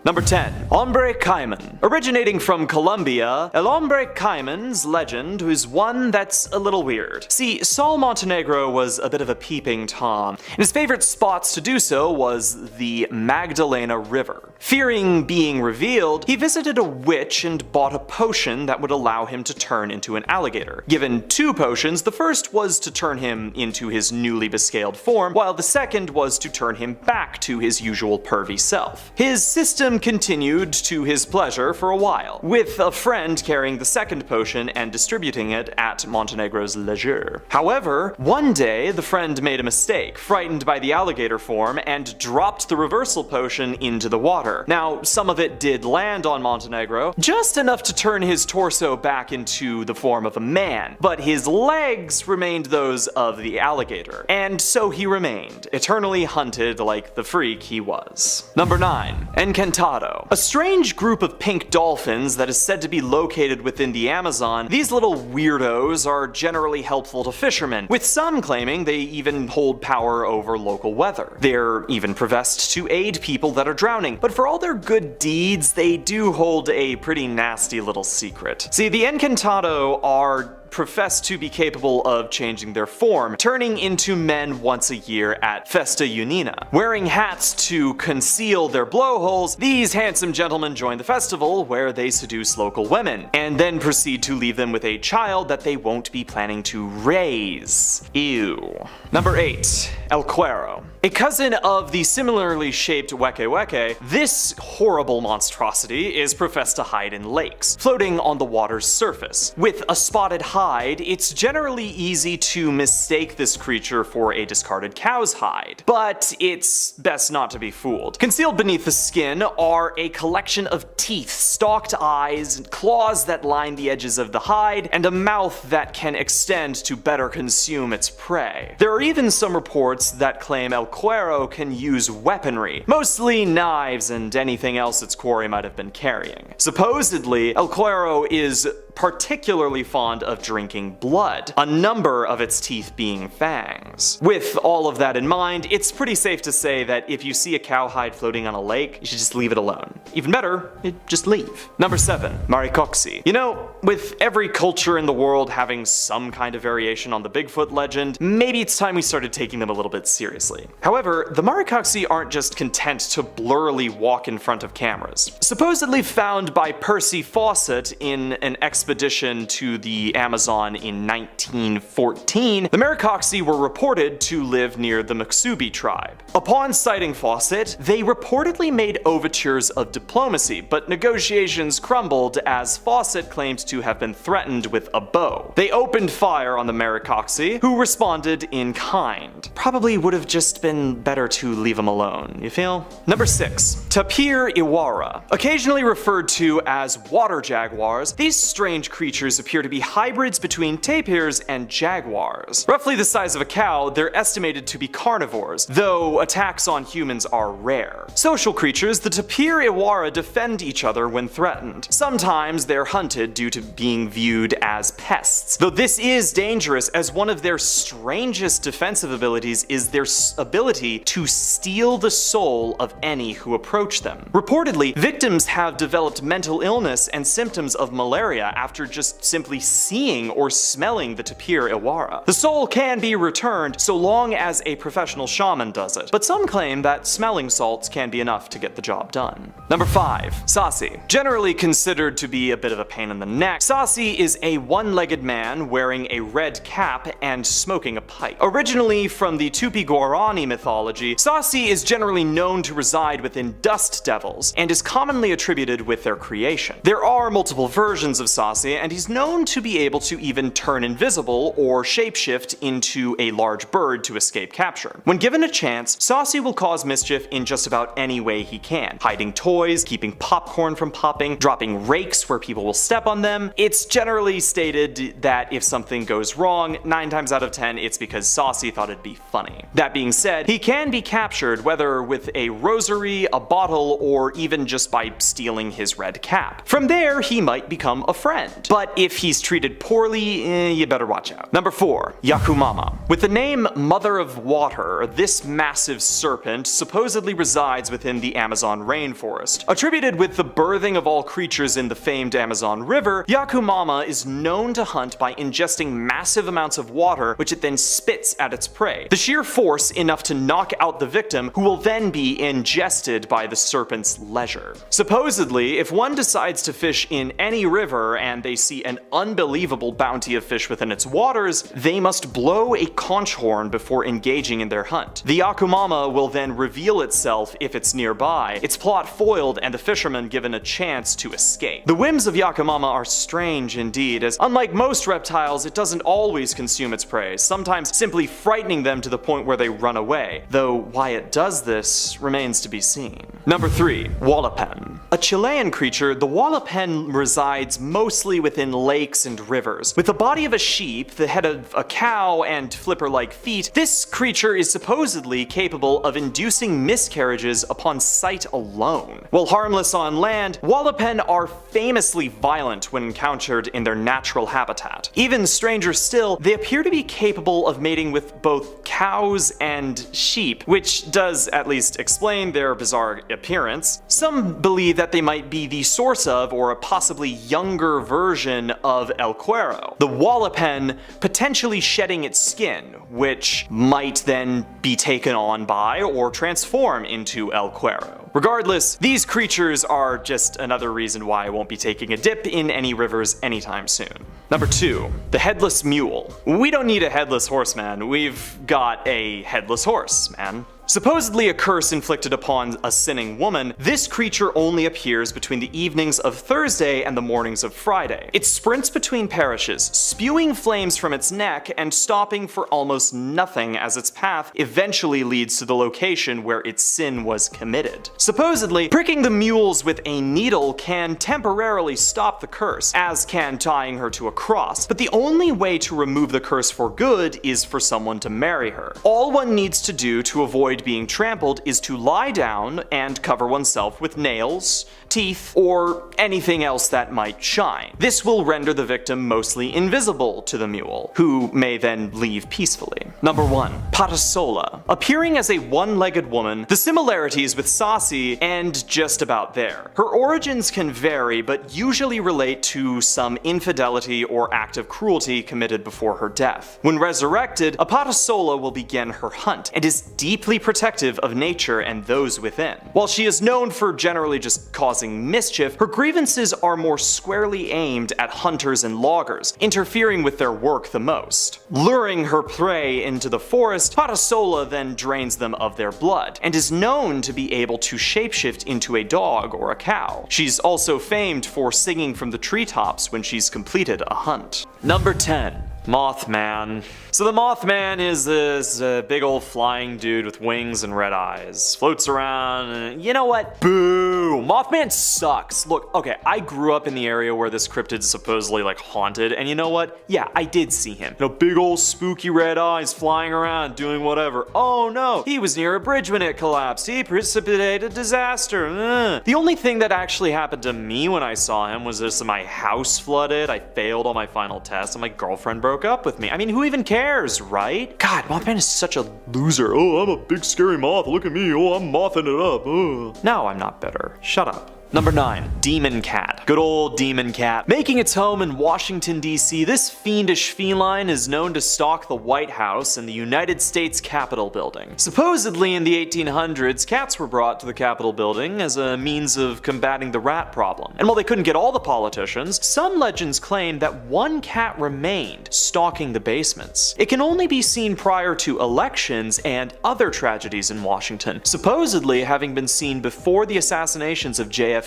Number 10. Hombre Caiman. Originating from Colombia, El Hombre Caiman's legend is one that's a little weird. See, Saul Montenegro was a bit of a peeping Tom, and his favorite spots to do so was the Magdalena River. Fearing being revealed, he visited a witch and bought a potion that would allow him to turn into an alligator. Given 2 potions, the first was to turn him into his newly bescaled form, while the second was to turn him back to his usual pervy self. His system continued to his pleasure for a while, with a friend carrying the second potion and distributing it at Montenegro's leisure. However, one day the friend made a mistake, frightened by the alligator form, and dropped the reversal potion into the water. Now, some of it did land on Montenegro, just enough to turn his torso back into the form of a man, but his legs remained those of the alligator, and so he remained, eternally hunted like the freak he was. Number 9. Encantado. A strange group of pink dolphins that is said to be located within the Amazon. These little weirdos are generally helpful to fishermen, with some claiming they even hold power over local weather. They're even professed to aid people that are drowning, but for all their good deeds, they do hold a pretty nasty little secret. See, the Encantado are profess to be capable of changing their form, turning into men once a year at Festa Junina. Wearing hats to conceal their blowholes, these handsome gentlemen join the festival where they seduce local women, and then proceed to leave them with a child that they won't be planning to raise. Ew. Number 8. El Cuero. A cousin of the similarly shaped Weke Weke, this horrible monstrosity is professed to hide in lakes, floating on the water's surface. With a spotted hide, it's generally easy to mistake this creature for a discarded cow's hide, but it's best not to be fooled. Concealed beneath the skin are a collection of teeth, stalked eyes, claws that line the edges of the hide, and a mouth that can extend to better consume its prey. There are even some reports that claim El Cuero can use weaponry, mostly knives and anything else its quarry might have been carrying. Supposedly, El Cuero is particularly fond of drinking blood, a number of its teeth being fangs. With all of that in mind, it's pretty safe to say that if you see a cowhide floating on a lake, you should just leave it alone. Even better, just leave. Number 7. Maricoxi. You know, with every culture in the world having some kind of variation on the Bigfoot legend, maybe it's time we started taking them a little bit seriously. However, the Maricoxi aren't just content to blurrily walk in front of cameras. Supposedly found by Percy Fawcett in an expedition to the Amazon in 1914, the Maricoxi were reported to live near the Muksubi tribe. Upon sighting Fawcett, they reportedly made overtures of diplomacy, but negotiations crumbled as Fawcett claimed to have been threatened with a bow. They opened fire on the Maricoxi, who responded in kind. Probably would have just been better to leave them alone, you feel? Number 6. Tapir Iwara. Occasionally referred to as water jaguars, these strange creatures appear to be hybrids between tapirs and jaguars. Roughly the size of a cow, they're estimated to be carnivores, though attacks on humans are rare. Social creatures, the Tapir Iwara defend each other when threatened. Sometimes they're hunted due to being viewed as pests, though this is dangerous as one of their strangest defensive abilities is their ability to steal the soul of any who approach them. Reportedly, victims have developed mental illness and symptoms of malaria after just simply seeing or smelling the Tapir Iwara. The soul can be returned so long as a professional shaman does it, but some claim that smelling salts can be enough to get the job done. Number 5. Sasi. Generally considered to be a bit of a pain in the neck, Sasi is a one-legged man wearing a red cap and smoking a pipe. Originally from the Tupi-Guarani mythology, Sasi is generally known to reside within dust devils and is commonly attributed with their creation. There are multiple versions of Sasi, and he's known to be able to even turn invisible or shapeshift into a large bird to escape capture. When given a chance, Sasi will cause mischief in just about any way he can, hiding toys, keeping popcorn from popping, dropping rakes where people will step on them. It's generally stated that if something goes wrong, 9 times out of 10 it's because Sasi thought it'd be funny. That being said, he can be captured whether with a rosary, a bottle, or even just by stealing his red cap. From there, he might become a friend. friend. But if he's treated poorly, you better watch out. Number 4. Yakumama. With the name Mother of Water, this massive serpent supposedly resides within the Amazon rainforest. Attributed with the birthing of all creatures in the famed Amazon River, Yakumama is known to hunt by ingesting massive amounts of water, which it then spits at its prey. The sheer force enough to knock out the victim, who will then be ingested by the serpent's leisure. Supposedly, if one decides to fish in any river and they see an unbelievable bounty of fish within its waters, they must blow a conch horn before engaging in their hunt. The Yakumama will then reveal itself if it's nearby, its plot foiled and the fisherman given a chance to escape. The whims of Yakumama are strange indeed, as unlike most reptiles, it doesn't always consume its prey, sometimes simply frightening them to the point where they run away, though why it does this remains to be seen. Number 3. Wallapen. A Chilean creature, the wallapen resides mostly within lakes and rivers. With the body of a sheep, the head of a cow, and flipper-like feet, this creature is supposedly capable of inducing miscarriages upon sight alone. While harmless on land, wallapen are famously violent when encountered in their natural habitat. Even stranger still, they appear to be capable of mating with both cows and sheep, which does at least explain their bizarre appearance. Some believe that they might be the source of, or a possibly younger version of El Cuero, the wallapen potentially shedding its skin, which might then be taken on by or transform into El Cuero. Regardless, these creatures are just another reason why I won't be taking a dip in any rivers anytime soon. Number 2. The Headless Mule. We don't need a headless horseman, we've got a headless horse, man. Supposedly a curse inflicted upon a sinning woman, this creature only appears between the evenings of Thursday and the mornings of Friday. It sprints between parishes, spewing flames from its neck and stopping for almost nothing as its path eventually leads to the location where its sin was committed. Supposedly, pricking the mules with a needle can temporarily stop the curse, as can tying her to a cross, but the only way to remove the curse for good is for someone to marry her. All one needs to do to avoid being trampled is to lie down and cover oneself with nails, teeth, or anything else that might shine. This will render the victim mostly invisible to the mule, who may then leave peacefully. Number 1. Patasola. Appearing as a one-legged woman, the similarities with Saucy end just about there. Her origins can vary, but usually relate to some infidelity or act of cruelty committed before her death. When resurrected, a Patasola will begin her hunt, and is deeply protective of nature and those within. While she is known for generally just causing mischief, her grievances are more squarely aimed at hunters and loggers, interfering with their work the most. Luring her prey into the forest, Patasola then drains them of their blood, and is known to be able to shapeshift into a dog or a cow. She's also famed for singing from the treetops when she's completed a hunt. Number 10. Mothman. So the Mothman is this big old flying dude with wings and red eyes. Floats around and you know what? Boo! Mothman sucks. Look, okay, I grew up in the area where this cryptid is supposedly like haunted, and you know what? Yeah, I did see him. You know, big old spooky red eyes flying around doing whatever. Oh no, he was near a bridge when it collapsed. He precipitated disaster. The only thing that actually happened to me when I saw him was this: my house flooded, I failed all my final tests, and my girlfriend broke up with me. I mean, who even cares, right? God, Mothman is such a loser. Oh, I'm a big scary moth. Look at me. Oh, I'm mothing it up. Oh. No, I'm not bitter. Shut up. Number 9. Demon Cat. Good old Demon Cat. Making its home in Washington, D.C., this fiendish feline is known to stalk the White House and the United States Capitol building. Supposedly in the 1800s, cats were brought to the Capitol building as a means of combating the rat problem. And while they couldn't get all the politicians, some legends claim that one cat remained, stalking the basements. It can only be seen prior to elections and other tragedies in Washington, supposedly having been seen before the assassinations of JFK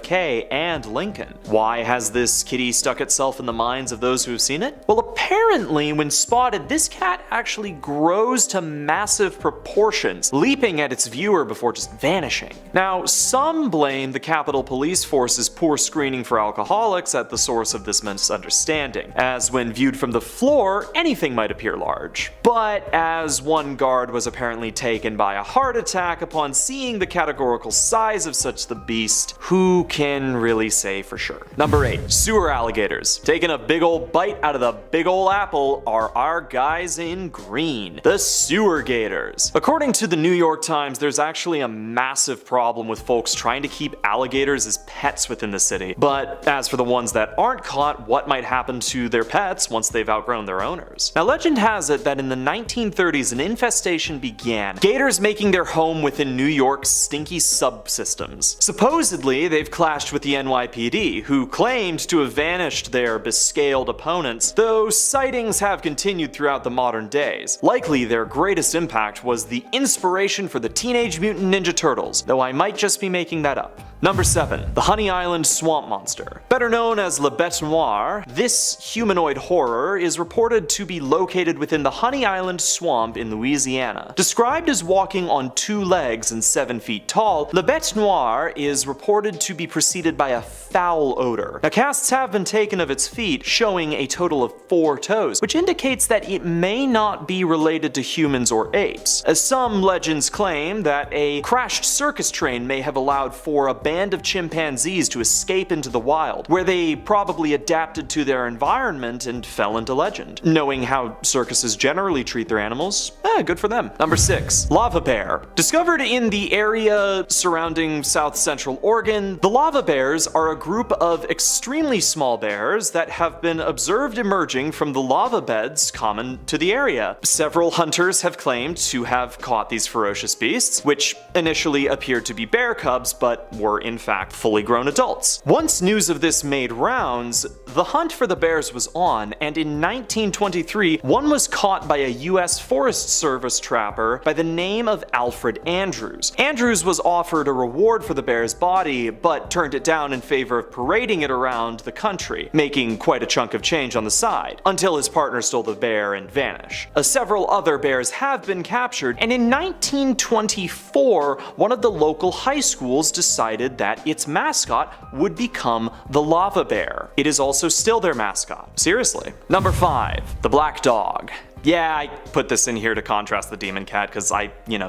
and Lincoln. Why has this kitty stuck itself in the minds of those who have seen it? Well, apparently when spotted, this cat actually grows to massive proportions, leaping at its viewer before just vanishing. Now, some blame the Capitol Police Force's poor screening for alcoholics at the source of this misunderstanding, as when viewed from the floor, anything might appear large. But as one guard was apparently taken by a heart attack upon seeing the categorical size of such the beast, who Who can really say for sure? Number 8. Sewer alligators. Taking a big ol' bite out of the big ol' apple are our guys in green, the sewer gators. According to the New York Times, there's actually a massive problem with folks trying to keep alligators as pets within the city. But as for the ones that aren't caught, what might happen to their pets once they've outgrown their owners? Now, legend has it that in the 1930s an infestation began, gators making their home within New York's stinky subsystems. Supposedly, they've clashed with the NYPD, who claimed to have vanished their bescaled opponents, though sightings have continued throughout the modern days. Likely their greatest impact was the inspiration for the Teenage Mutant Ninja Turtles, though I might just be making that up. Number 7. The Honey Island Swamp Monster. Better known as Le Bête Noire, this humanoid horror is reported to be located within the Honey Island Swamp in Louisiana. Described as walking on 2 legs and 7 feet tall, Le Bête Noire is reported to be preceded by a foul odor. Now, casts have been taken of its feet, showing a total of 4 toes, which indicates that it may not be related to humans or apes, as some legends claim that a crashed circus train may have allowed for a band of chimpanzees to escape into the wild, where they probably adapted to their environment and fell into legend. Knowing how circuses generally treat their animals, good for them. Number 6. Lava bear. Discovered in the area surrounding South Central Oregon, the lava bears are a group of extremely small bears that have been observed emerging from the lava beds common to the area. Several hunters have claimed to have caught these ferocious beasts, which initially appeared to be bear cubs but were in fact fully grown adults. Once news of this made rounds, the hunt for the bears was on, and in 1923, one was caught by a US Forest Service trapper by the name of Alfred Andrews. Andrews was offered a reward for the bear's body, but turned it down in favor of parading it around the country, making quite a chunk of change on the side, until his partner stole the bear and vanished. Several other bears have been captured, and in 1924, one of the local high schools decided that its mascot would become the lava bear. It is also still their mascot. Seriously. Number 5. The black dog. Yeah, I put this in here to contrast the demon cat because I,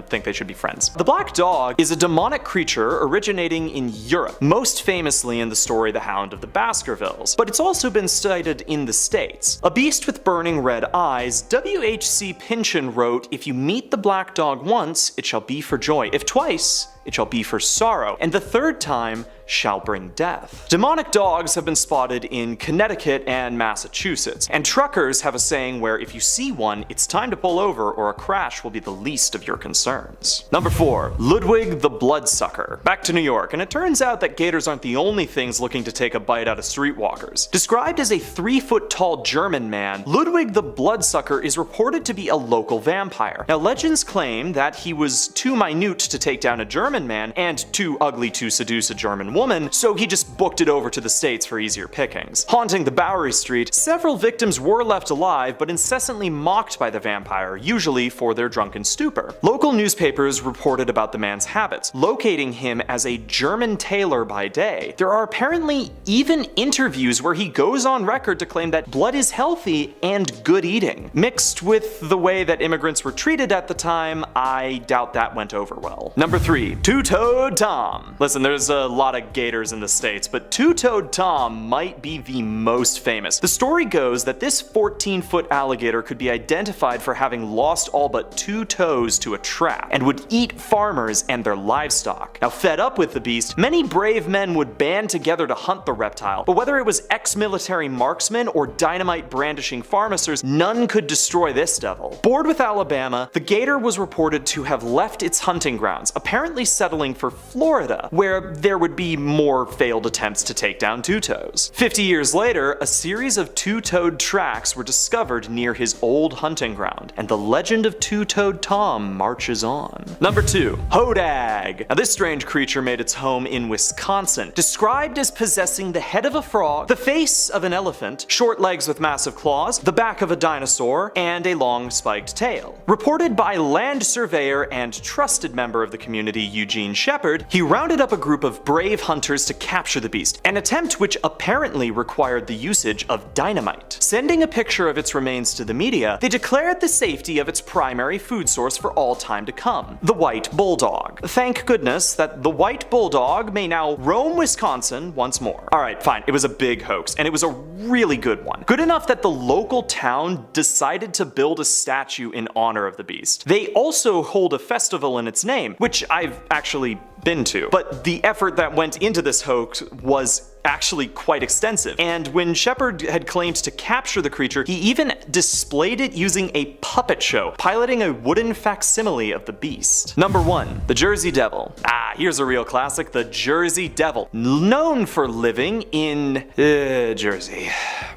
think they should be friends. The black dog is a demonic creature originating in Europe, most famously in the story The Hound of the Baskervilles, but it's also been cited in the States. A beast with burning red eyes, W.H.C. Pynchon wrote, "If you meet the black dog once, it shall be for joy. If twice, it shall be for sorrow, and the third time shall bring death." Demonic dogs have been spotted in Connecticut and Massachusetts, and truckers have a saying where if you see one, it's time to pull over or a crash will be the least of your concerns. Number 4. Ludwig the Bloodsucker. Back to New York, and it turns out that gators aren't the only things looking to take a bite out of streetwalkers. Described as a 3-foot-tall German man, Ludwig the Bloodsucker is reported to be a local vampire. Now, legends claim that he was too minute to take down a German man and too ugly to seduce a German woman, so he just booked it over to the States for easier pickings. Haunting the Bowery Street, several victims were left alive but incessantly mocked by the vampire, usually for their drunken stupor. Local newspapers reported about the man's habits, locating him as a German tailor by day. There are apparently even interviews where he goes on record to claim that blood is healthy and good eating. Mixed with the way that immigrants were treated at the time, I doubt that went over well. Number 3. Two-Toed Tom. Listen, there's a lot of gators in the States, but Two-Toed Tom might be the most famous. The story goes that this 14-foot alligator could be identified for having lost all but 2 toes to a trap, and would eat farmers and their livestock. Now, fed up with the beast, many brave men would band together to hunt the reptile, but whether it was ex-military marksmen or dynamite-brandishing pharmacers, none could destroy this devil. Bored with Alabama, the gator was reported to have left its hunting grounds, apparently settling for Florida, where there would be more failed attempts to take down Two-Toes. 50 years later, a series of two-toed tracks were discovered near his old hunting ground, and the legend of Two-Toed Tom marches on. Number 2. Hodag. Now, this strange creature made its home in Wisconsin, described as possessing the head of a frog, the face of an elephant, short legs with massive claws, the back of a dinosaur, and a long spiked tail. Reported by land surveyor and trusted member of the community Eugene Shepard, he rounded up a group of brave hunters to capture the beast, an attempt which apparently required the usage of dynamite. Sending a picture of its remains to the media, they declared the safety of its primary food source for all time to come, the white bulldog. Thank goodness that the white bulldog may now roam Wisconsin once more. Alright, fine, it was a big hoax, and it was a really good one. Good enough that the local town decided to build a statue in honor of the beast. They also hold a festival in its name, which I've actually been to. But the effort that went into this hoax was actually quite extensive, and when Shepard had claimed to capture the creature, he even displayed it using a puppet show, piloting a wooden facsimile of the beast. Number 1. The Jersey Devil. Here's a real classic, the Jersey Devil, known for living in Jersey.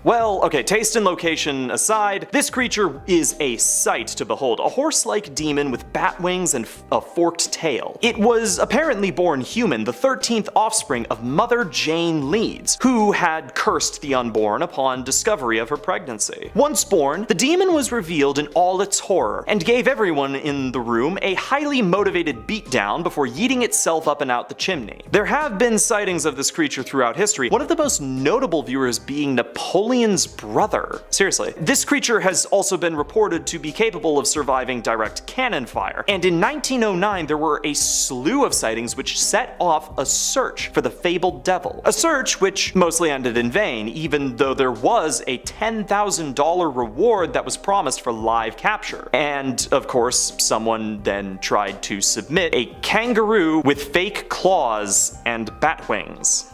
Well, okay, taste and location aside, this creature is a sight to behold, a horse-like demon with bat wings and a forked tail. It was apparently born human, the 13th offspring of Mother Jane Leeds, who had cursed the unborn upon discovery of her pregnancy. Once born, the demon was revealed in all its horror, and gave everyone in the room a highly motivated beatdown before yeeting itself up and out the chimney. There have been sightings of this creature throughout history, one of the most notable viewers being Napoleon's brother. Seriously. This creature has also been reported to be capable of surviving direct cannon fire, and in 1909 there were a slew of sightings which set off a search for the fabled devil. A search which mostly ended in vain, even though there was a $10,000 reward that was promised for live capture. And of course, someone then tried to submit a kangaroo with fake claws and bat wings.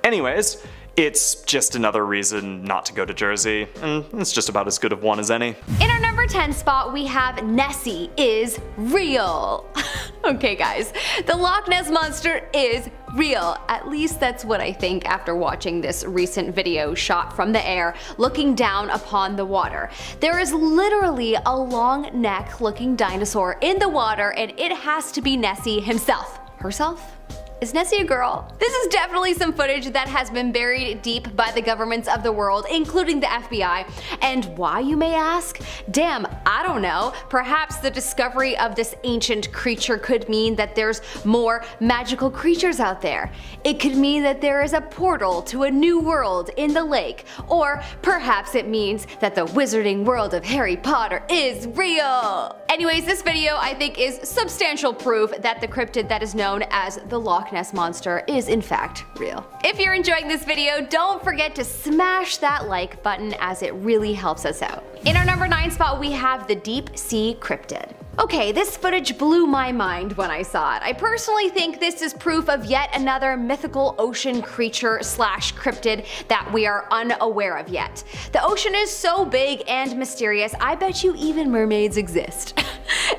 Anyways, it's just another reason not to go to Jersey, and it's just about as good of one as any. In our number 10 spot, we have Nessie is real. Okay guys, the Loch Ness Monster is real. At least that's what I think after watching this recent video shot from the air looking down upon the water. There is literally a long neck looking dinosaur in the water, and it has to be Nessie himself. Herself? Is Nessie a girl? This is definitely some footage that has been buried deep by the governments of the world, including the FBI. And why, you may ask? Damn, I don't know. Perhaps the discovery of this ancient creature could mean that there's more magical creatures out there. It could mean that there is a portal to a new world in the lake. Or perhaps it means that the wizarding world of Harry Potter is real. Anyways, this video I think is substantial proof that the cryptid that is known as the Loch Ness Monster is in fact real. If you're enjoying this video, don't forget to smash that like button, as it really helps us out. In our number 9 spot, we have the deep sea cryptid. Okay, this footage blew my mind when I saw it. I personally think this is proof of yet another mythical ocean creature slash cryptid that we are unaware of yet. The ocean is so big and mysterious, I bet you even mermaids exist.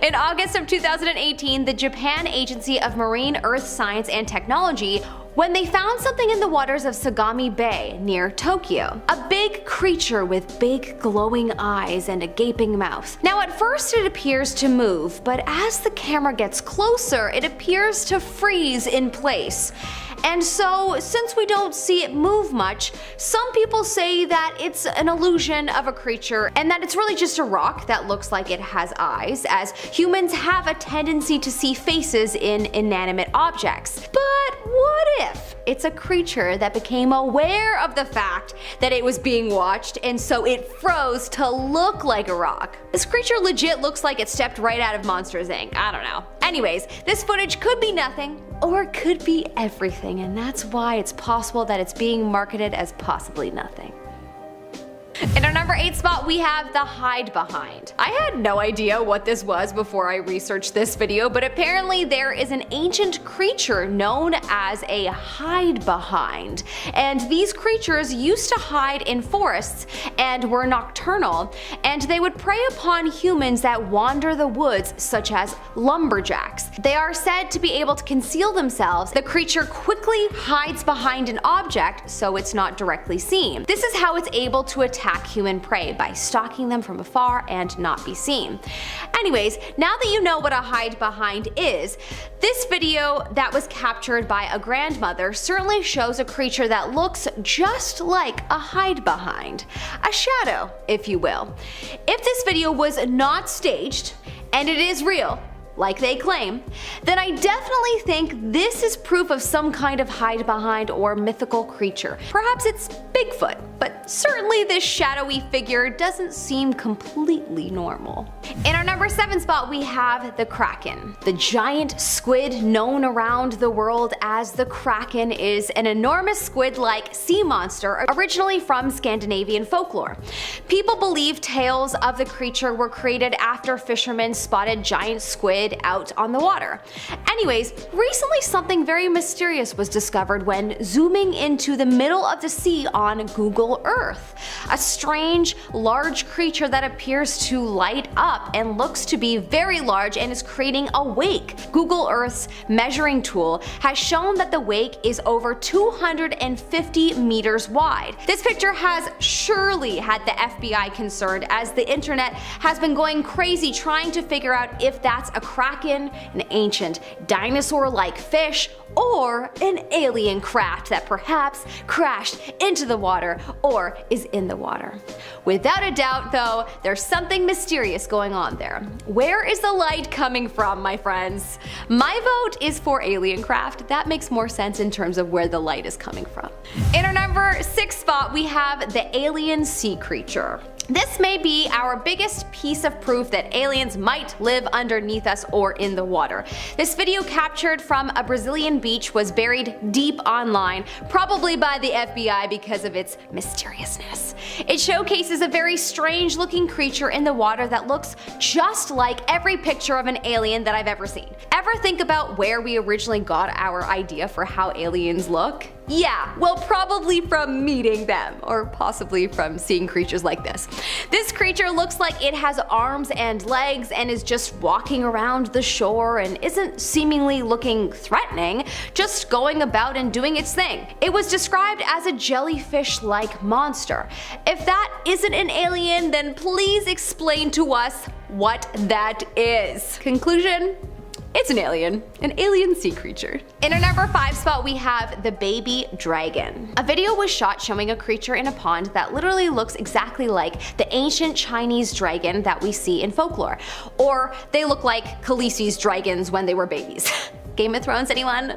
In August of 2018, the Japan Agency of Marine Earth Science and Technology, when they found something in the waters of Sagami Bay near Tokyo. A big creature with big glowing eyes and a gaping mouth. Now at first it appears to move, but as the camera gets closer, it appears to freeze in place. And so, since we don't see it move much, some people say that it's an illusion of a creature and that it's really just a rock that looks like it has eyes, as humans have a tendency to see faces in inanimate objects. But what if it's a creature that became aware of the fact that it was being watched, and so it froze to look like a rock? This creature legit looks like it stepped right out of Monsters Inc. I don't know. Anyways, this footage could be nothing, or it could be everything, and that's why it's possible that it's being marketed as possibly nothing. In our number 8 spot, we have the hide behind. I had no idea what this was before I researched this video, but apparently there is an ancient creature known as a hide behind. And these creatures used to hide in forests and were nocturnal, and they would prey upon humans that wander the woods, such as lumberjacks. They are said to be able to conceal themselves. The creature quickly hides behind an object so it's not directly seen. This is how it's able to attack human prey, by stalking them from afar and not be seen. Anyways, now that you know what a hide behind is, this video that was captured by a grandmother certainly shows a creature that looks just like a hide behind. A shadow, if you will. If this video was not staged, and it is real, like they claim, then I definitely think this is proof of some kind of hide behind or mythical creature. Perhaps it's Bigfoot, but certainly this shadowy figure doesn't seem completely normal. In our number 7 spot we have the Kraken. The giant squid known around the world as the Kraken is an enormous squid-like sea monster originally from Scandinavian folklore. People believe tales of the creature were created after fishermen spotted giant squid out on the water. Anyways, recently something very mysterious was discovered when zooming into the middle of the sea on Google Earth. A strange, large creature that appears to light up and looks to be very large and is creating a wake. Google Earth's measuring tool has shown that the wake is over 250 meters wide. This picture has surely had the FBI concerned, as the internet has been going crazy trying to figure out if that's a kraken, an ancient dinosaur-like fish, or an alien craft that perhaps crashed into the water or is in the water. Without a doubt though, there's something mysterious going on there. Where is the light coming from, my friends? My vote is for alien craft. That makes more sense in terms of where the light is coming from. In our number 6 spot we have the alien sea creature. This may be our biggest piece of proof that aliens might live underneath us or in the water. This video captured from a Brazilian beach was buried deep online, probably by the FBI because of its mysteriousness. It showcases a very strange looking creature in the water that looks just like every picture of an alien that I've ever seen. Ever think about where we originally got our idea for how aliens look? Yeah, well, probably from meeting them, or possibly from seeing creatures like this. This creature looks like it has arms and legs and is just walking around the shore and isn't seemingly looking threatening, just going about and doing its thing. It was described as a jellyfish-like monster. If that isn't an alien, then please explain to us what that is. Conclusion? It's an alien sea creature. In our number 5 spot we have the baby dragon. A video was shot showing a creature in a pond that literally looks exactly like the ancient Chinese dragon that we see in folklore. Or they look like Khaleesi's dragons when they were babies. Game of Thrones, anyone?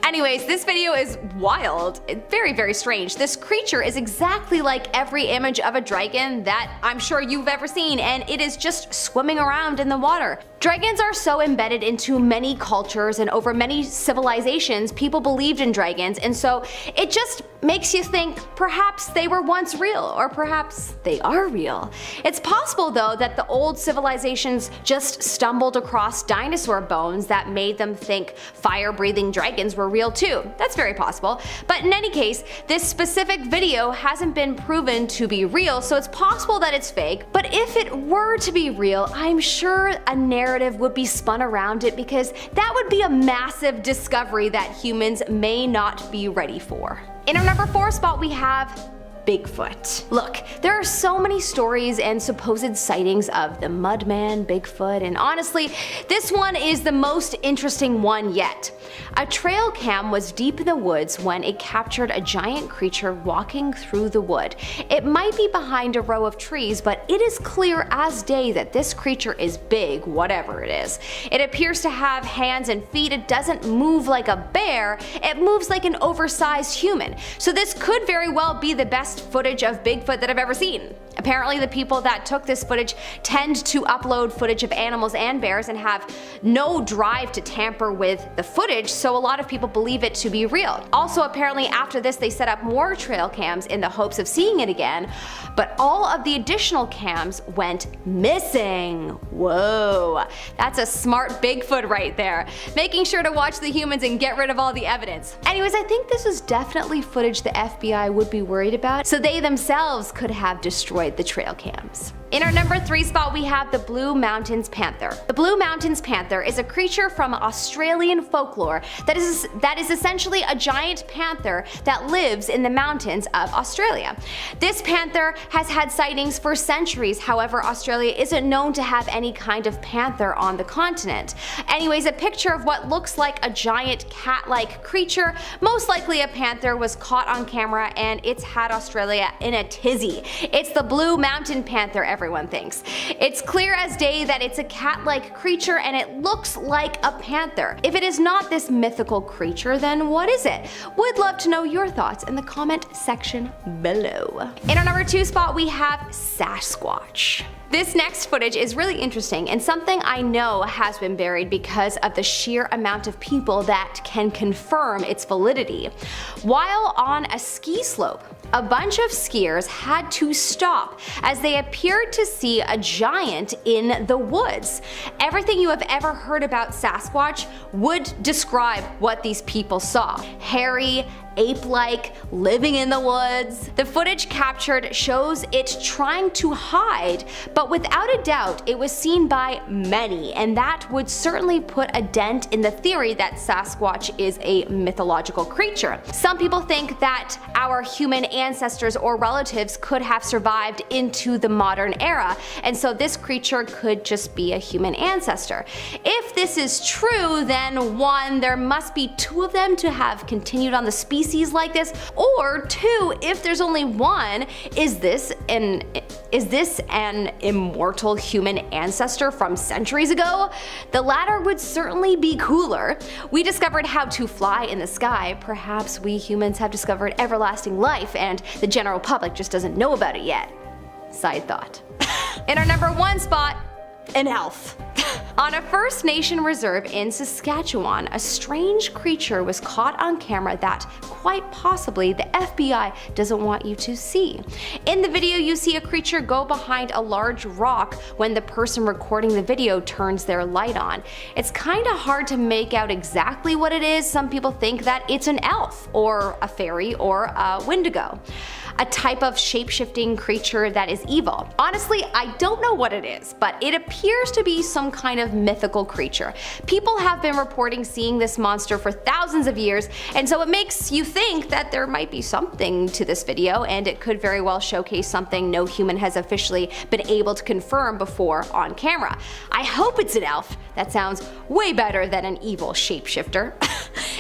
Anyways, this video is wild. Very, very strange. This creature is exactly like every image of a dragon that I'm sure you've ever seen, and it is just swimming around in the water. Dragons are so embedded into many cultures, and over many civilizations people believed in dragons, and so it just makes you think perhaps they were once real, or perhaps they are real. It's possible though that the old civilizations just stumbled across dinosaur bones that made them think fire-breathing dragons were real too. That's very possible. But in any case, this specific video hasn't been proven to be real, so it's possible that it's fake. But if it were to be real, I'm sure a narrative would be spun around it, because that would be a massive discovery that humans may not be ready for. In our number 4 spot we have Bigfoot. Look, there are so many stories and supposed sightings of the Mudman, Bigfoot, and honestly, this one is the most interesting one yet. A trail cam was deep in the woods when it captured a giant creature walking through the wood. It might be behind a row of trees, but it is clear as day that this creature is big, whatever it is. It appears to have hands and feet. It doesn't move like a bear, it moves like an oversized human. So this could very well be the best footage of Bigfoot that I've ever seen. Apparently the people that took this footage tend to upload footage of animals and bears and have no drive to tamper with the footage, so a lot of people believe it to be real. Also, apparently after this they set up more trail cams in the hopes of seeing it again, but all of the additional cams went missing. Whoa, that's a smart Bigfoot right there, making sure to watch the humans and get rid of all the evidence. Anyways, I think this is definitely footage the FBI would be worried about, so they themselves could have destroyed the trail cams. In our number 3 spot we have the Blue Mountains Panther. The Blue Mountains Panther is a creature from Australian folklore that is essentially a giant panther that lives in the mountains of Australia. This panther has had sightings for centuries, however Australia isn't known to have any kind of panther on the continent. Anyways, a picture of what looks like a giant cat-like creature, most likely a panther, was caught on camera and it's had Australia in a tizzy. It's the Blue Mountain Panther, everyone thinks. It's clear as day that it's a cat-like creature and it looks like a panther. If it is not this mythical creature, then what is it? Would love to know your thoughts in the comment section below. In our number 2 spot, we have Sasquatch. This next footage is really interesting and something I know has been buried because of the sheer amount of people that can confirm its validity. While on a ski slope, a bunch of skiers had to stop as they appeared to see a giant in the woods. Everything you have ever heard about Sasquatch would describe what these people saw. Hairy, ape-like, living in the woods. The footage captured shows it trying to hide, but without a doubt it was seen by many, and that would certainly put a dent in the theory that Sasquatch is a mythological creature. Some people think that our human ancestors or relatives could have survived into the modern era, and so this creature could just be a human ancestor. If this is true, then 1, there must be 2 of them to have continued on the species like this, or 2, if there's only 1, is this an immortal human ancestor from centuries ago? The latter would certainly be cooler. We discovered how to fly in the sky. Perhaps we humans have discovered everlasting life and the general public just doesn't know about it yet. Side thought. In our number 1 spot, an elf. On a First Nation reserve in Saskatchewan, a strange creature was caught on camera that, quite possibly, the FBI doesn't want you to see. In the video, you see a creature go behind a large rock when the person recording the video turns their light on. It's kinda hard to make out exactly what it is. Some people think that it's an elf, or a fairy, or a wendigo. A type of shape-shifting creature that is evil. Honestly, I don't know what it is, but it appears to be some kind of mythical creature. People have been reporting seeing this monster for thousands of years, and so it makes you think that there might be something to this video, and it could very well showcase something no human has officially been able to confirm before on camera. I hope it's an elf. That sounds way better than an evil shapeshifter.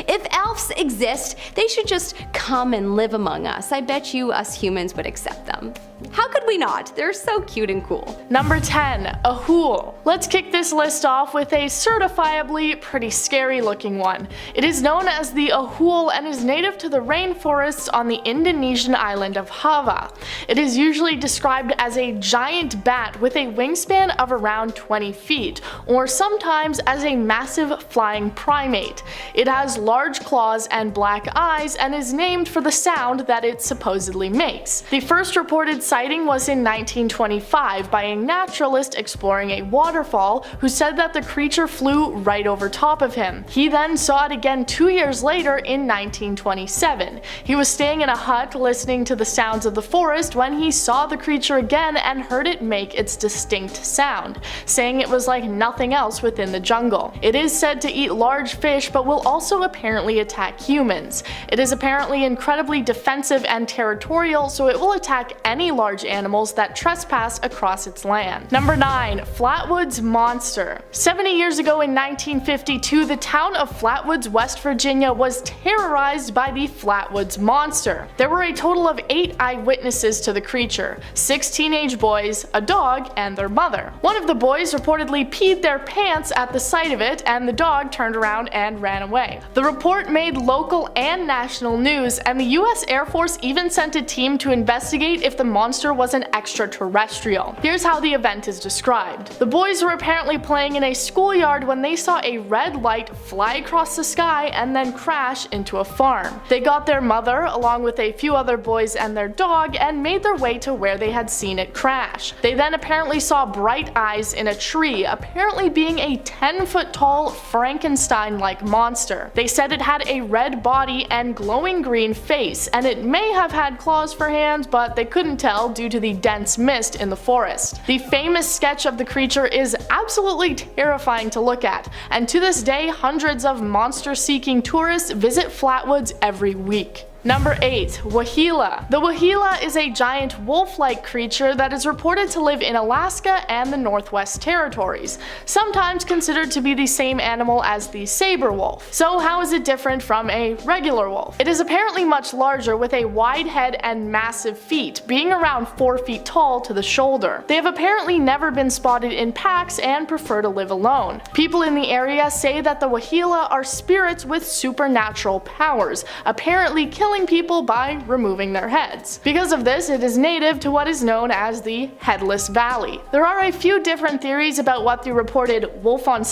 If elves exist, they should just come and live among us. I bet you us humans would accept them. How could we not? They're so cute and cool. Number 10, a hool. Let's kick this list off with a certifiably pretty scary looking one. It is known as the ahool and is native to the rainforests on the Indonesian island of Java. It is usually described as a giant bat with a wingspan of around 20 feet, or sometimes as a massive flying primate. It has large claws and black eyes and is named for the sound that it supposedly makes. The first reported sighting was in 1925 by a naturalist exploring a waterfall who said that the creature flew right over top of him. He then saw it again 2 years later in 1927. He was staying in a hut listening to the sounds of the forest when he saw the creature again and heard it make its distinct sound, saying it was like nothing else within the jungle. It is said to eat large fish but will also apparently attack humans. It is apparently incredibly defensive and territorial, so it will attack any large animals that trespass across its land. Number 9, Flatwoods Monster. 70 years ago in 1952, the town of Flatwoods, West Virginia was terrorized by the Flatwoods Monster. There were a total of 8 eyewitnesses to the creature, 6 teenage boys, a dog, and their mother. One of the boys reportedly peed their pants at the sight of it, and the dog turned around and ran away. The report made local and national news, and the US Air Force even sent a team to investigate if the monster was an extraterrestrial. Here's how the event is described. The boys were apparently playing in a schoolyard when they saw a red light fly across the sky and then crash into a farm. They got their mother, along with a few other boys and their dog, and made their way to where they had seen it crash. They then apparently saw bright eyes in a tree, apparently being a 10-foot tall Frankenstein-like monster. They said it had a red body and glowing green face, and it may have had claws for hands, but they couldn't tell due to the dense mist in the forest. The famous sketch of the creature is absolutely terrifying to look at, and to this day hundreds of monster-seeking tourists visit Flatwoods every week. Number 8. Wahila. The Wahila is a giant wolf-like creature that is reported to live in Alaska and the Northwest Territories, sometimes considered to be the same animal as the saber wolf. So how is it different from a regular wolf? It is apparently much larger, with a wide head and massive feet, being around 4 feet tall to the shoulder. They have apparently never been spotted in packs and prefer to live alone. People in the area say that the Wahila are spirits with supernatural powers, apparently killing people by removing their heads. Because of this, it is native to what is known as the Headless Valley. There are a few different theories about what the reported wolf on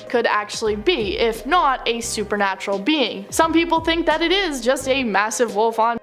could actually be, if not a supernatural being. Some people think that it is just a massive wolf on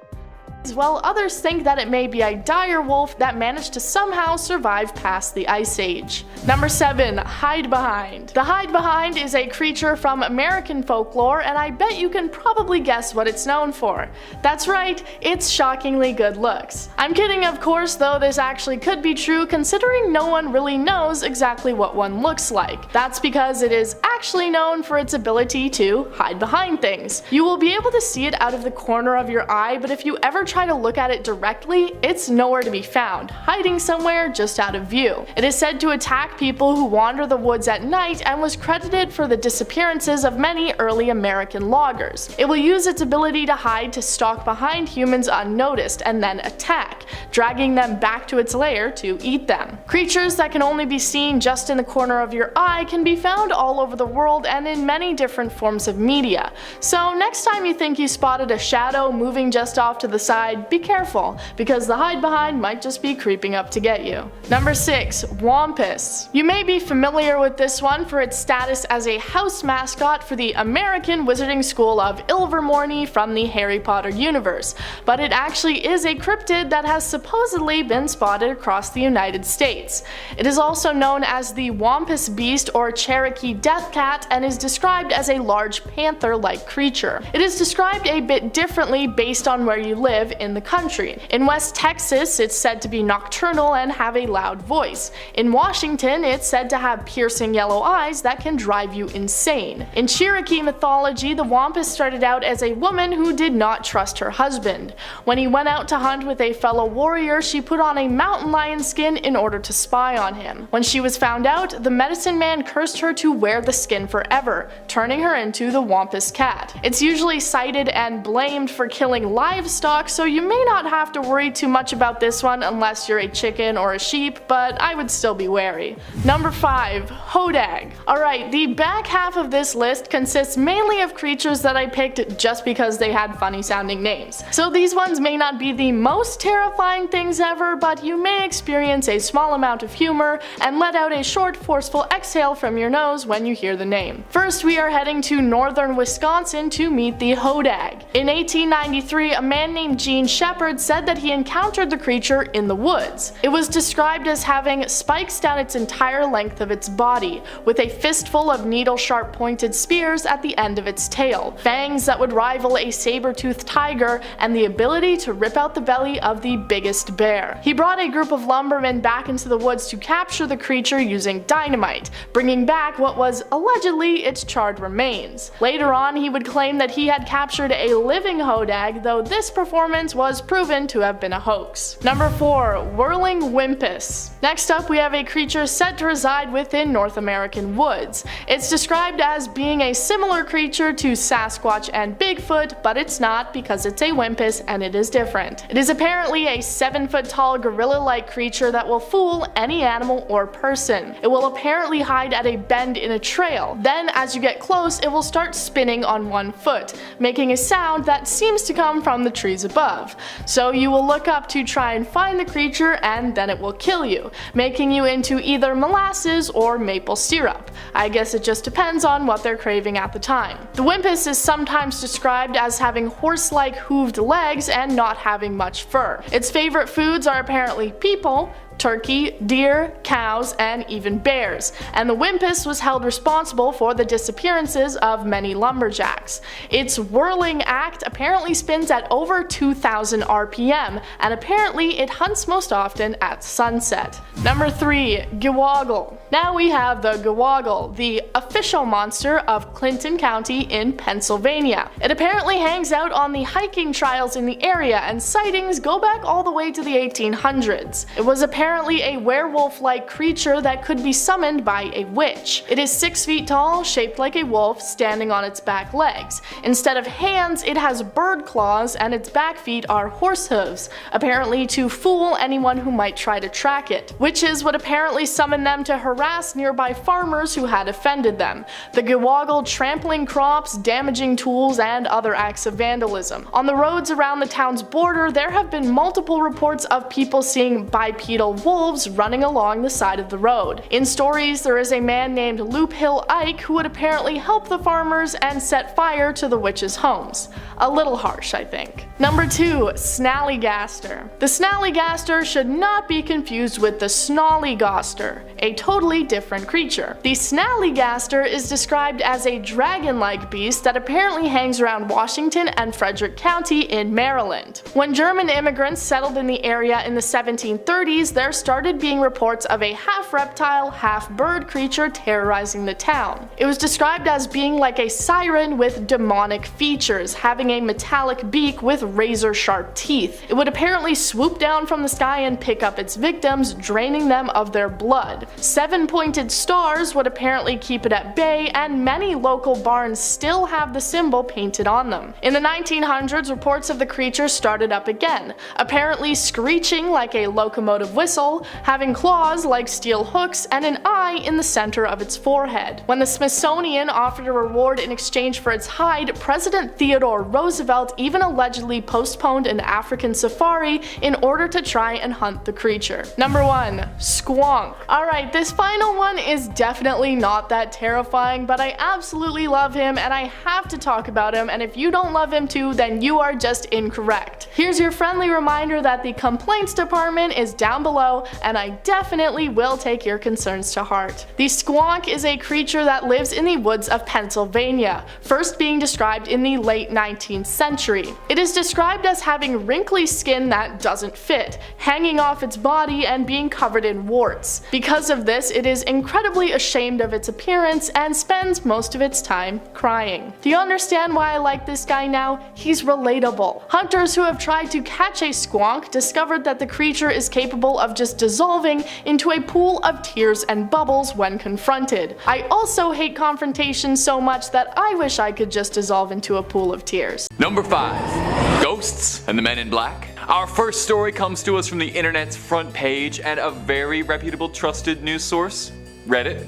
while others think that it may be a dire wolf that managed to somehow survive past the Ice Age. Number 7. Hide Behind. The Hide Behind is a creature from American folklore, and I bet you can probably guess what it's known for. That's right, it's shockingly good looks. I'm kidding, of course, though this actually could be true considering no one really knows exactly what one looks like. That's because it is actually known for its ability to hide behind things. You will be able to see it out of the corner of your eye, but if you ever try to look at it directly, it's nowhere to be found, hiding somewhere just out of view. It is said to attack people who wander the woods at night and was credited for the disappearances of many early American loggers. It will use its ability to hide to stalk behind humans unnoticed and then attack, dragging them back to its lair to eat them. Creatures that can only be seen just in the corner of your eye can be found all over the world and in many different forms of media. So next time you think you spotted a shadow moving just off to the side, be careful, because the hide behind might just be creeping up to get you. Number 6. Wampus. You may be familiar with this one for its status as a house mascot for the American Wizarding School of Ilvermorny from the Harry Potter universe, but it actually is a cryptid that has supposedly been spotted across the United States. It is also known as the Wampus Beast or Cherokee Death Cat and is described as a large panther-like creature. It is described a bit differently based on where you live in the country. In West Texas, it's said to be nocturnal and have a loud voice. In Washington, it's said to have piercing yellow eyes that can drive you insane. In Cherokee mythology, the Wampus started out as a woman who did not trust her husband. When he went out to hunt with a fellow warrior, she put on a mountain lion skin in order to spy on him. When she was found out, the medicine man cursed her to wear the skin forever, turning her into the Wampus cat. It's usually cited and blamed for killing livestock, so you may not have to worry too much about this one unless you're a chicken or a sheep, but I would still be wary. Number 5. Hodag. Alright, the back half of this list consists mainly of creatures that I picked just because they had funny sounding names. So these ones may not be the most terrifying things ever, but you may experience a small amount of humor and let out a short, forceful exhale from your nose when you hear the name. First, we are heading to northern Wisconsin to meet the Hodag. In 1893, a man named Gene Shepard said that he encountered the creature in the woods. It was described as having spikes down its entire length of its body, with a fistful of needle-sharp pointed spears at the end of its tail, fangs that would rival a saber-toothed tiger, and the ability to rip out the belly of the biggest bear. He brought a group of lumbermen back into the woods to capture the creature using dynamite, bringing back what was allegedly its charred remains. Later on, he would claim that he had captured a living Hodag, though this performance was proven to have been a hoax. Number 4. Whirling Wimpus. Next up, we have a creature said to reside within North American woods. It's described as being a similar creature to Sasquatch and Bigfoot, but it's not because it's a Wimpus and it is different. It is apparently a 7-foot-tall gorilla-like creature that will fool any animal or person. It will apparently hide at a bend in a trail. Then, as you get close, it will start spinning on one foot, making a sound that seems to come from the trees above. So you will look up to try and find the creature, and then it will kill you, making you into either molasses or maple syrup. I guess it just depends on what they're craving at the time. The Wimpus is sometimes described as having horse-like hooved legs and not having much fur. Its favorite foods are apparently people, turkey, deer, cows, and even bears, and the Wimpus was held responsible for the disappearances of many lumberjacks. Its whirling act apparently spins at over 2,000 RPM, and apparently it hunts most often at sunset. Number 3. Gewoggle. Now we have the gewoggle, the official monster of Clinton County in Pennsylvania. It apparently hangs out on the hiking trails in the area, and sightings go back all the way to the 1800s. It was apparently a werewolf-like creature that could be summoned by a witch. It is 6 feet tall, shaped like a wolf, standing on its back legs. Instead of hands, it has bird claws, and its back feet are horse hooves, apparently to fool anyone who might try to track it. Witches would apparently summon them to harass nearby farmers who had offended them. The gewoggle trampling crops, damaging tools, and other acts of vandalism. On the roads around the town's border, there have been multiple reports of people seeing bipedal wolves running along the side of the road. In stories, there is a man named Loop Hill Ike who would apparently help the farmers and set fire to the witches' homes. A little harsh, I think. Number 2. Snallygaster. The snallygaster should not be confused with the snollygoster, a totally different creature. The snallygaster is described as a dragon-like beast that apparently hangs around Washington and Frederick County in Maryland. When German immigrants settled in the area in the 1730s, there started being reports of a half-reptile, half-bird creature terrorizing the town. It was described as being like a siren with demonic features, having a metallic beak with razor-sharp teeth. It would apparently swoop down from the sky and pick up its victims, draining them of their blood. 7-pointed stars would apparently keep it at bay, and many local barns still have the symbol painted on them. In the 1900s, reports of the creature started up again, apparently screeching like a locomotive whistle, having claws like steel hooks, and an eye in the center of its forehead. When the Smithsonian offered a reward in exchange for its hide, President Theodore Roosevelt even allegedly postponed an African safari in order to try and hunt the creature. Number 1. Squonk. Alright, this final one is definitely not that terrifying, but I absolutely love him and I have to talk about him, and if you don't love him too, then you are just incorrect. Here's your friendly reminder that the complaints department is down below, and I definitely will take your concerns to heart. The squonk is a creature that lives in the woods of Pennsylvania, first being described in the late 19th century. It is described as having wrinkly skin that doesn't fit, hanging off its body and being covered in warts. Because of this, it is incredibly ashamed of its appearance and spends most of its time crying. Do you understand why I like this guy now? He's relatable. Hunters who have tried to catch a squonk discovered that the creature is capable of just dissolving into a pool of tears and bubbles when confronted. I also hate confrontation so much that I wish I could just dissolve into a pool of tears. Number 5. Ghosts and the Men in Black. Our first story comes to us from the internet's front page and a very reputable trusted news source, Reddit.